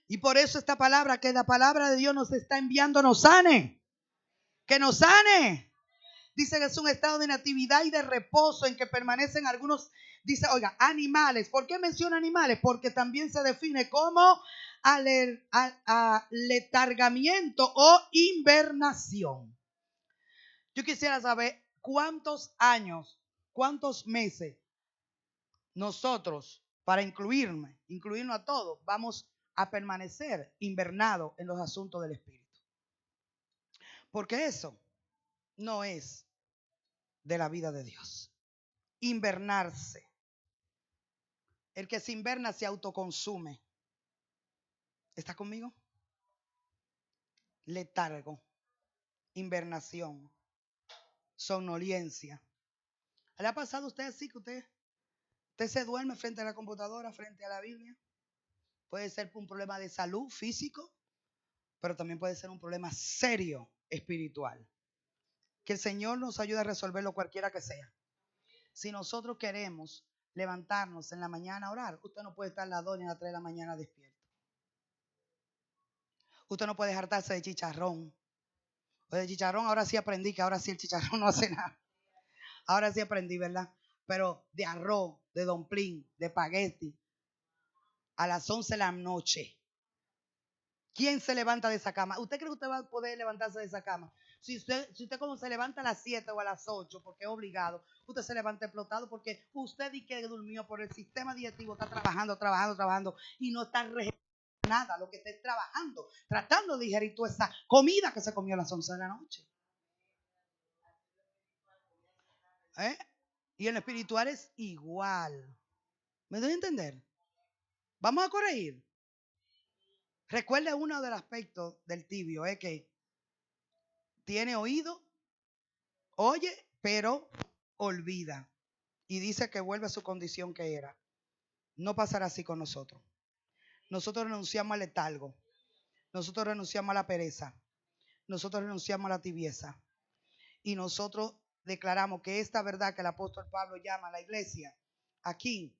Y por eso esta palabra, que la palabra de Dios nos está enviando, nos sane. Que nos sane. Dice que es un estado de inactividad y de reposo en que permanecen algunos, dice, oiga, animales. ¿Por qué menciona animales? Porque también se define como letargamiento o hibernación. Yo quisiera saber cuántos años, cuántos meses nosotros, para incluirnos a todos, vamos a permanecer invernados en los asuntos del Espíritu. Porque eso no es de la vida de Dios. Invernarse. El que se inverna se autoconsume. ¿Está conmigo? Letargo, invernación, somnolencia. ¿Le ha pasado a usted así que usted se duerme frente a la computadora, frente a la Biblia? Puede ser un problema de salud físico, pero también puede ser un problema serio espiritual. Que el Señor nos ayude a resolverlo cualquiera que sea. Si nosotros queremos levantarnos en la mañana a orar, usted no puede estar a las 2 ni a las 3 de la mañana despierto. Usted no puede hartarse de chicharrón. O de chicharrón, ahora sí aprendí que ahora sí el chicharrón no hace nada. Ahora sí aprendí, ¿verdad? Pero de arroz, de domplín, de espagueti, a las 11 de la noche. ¿Quién se levanta de esa cama? ¿Usted cree que usted va a poder levantarse de esa cama? Si usted como se levanta a las 7 o a las 8, porque es obligado, usted se levanta explotado porque usted y que durmió por el sistema digestivo, está trabajando y no está regenerando nada. Lo que está trabajando, tratando de digerir toda esa comida que se comió a las 11 de la noche. Y en lo espiritual es igual. ¿Me doy a entender? Vamos a corregir. Recuerde uno de los aspectos del tibio, es que tiene oído, oye, pero olvida. Y dice que vuelve a su condición que era. No pasará así con nosotros. Nosotros renunciamos al letargo. Nosotros renunciamos a la pereza. Nosotros renunciamos a la tibieza. Y nosotros declaramos que esta verdad que el apóstol Pablo llama a la iglesia, aquí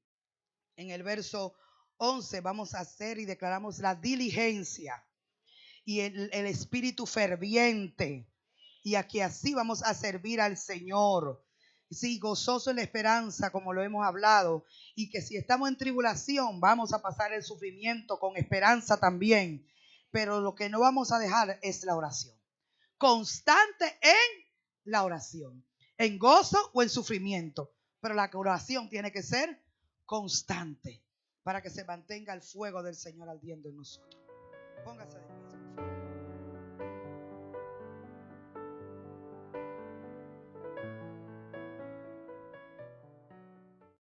en el verso 11 vamos a hacer y declaramos la diligencia y el espíritu ferviente. Y aquí así vamos a servir al Señor. Sí, gozoso en la esperanza, como lo hemos hablado. Y que si estamos en tribulación, vamos a pasar el sufrimiento con esperanza también. Pero lo que no vamos a dejar es la oración. Constante en la oración. En gozo o en sufrimiento. Pero la oración tiene que ser constante para que se mantenga el fuego del Señor ardiendo en nosotros. Póngase de pie.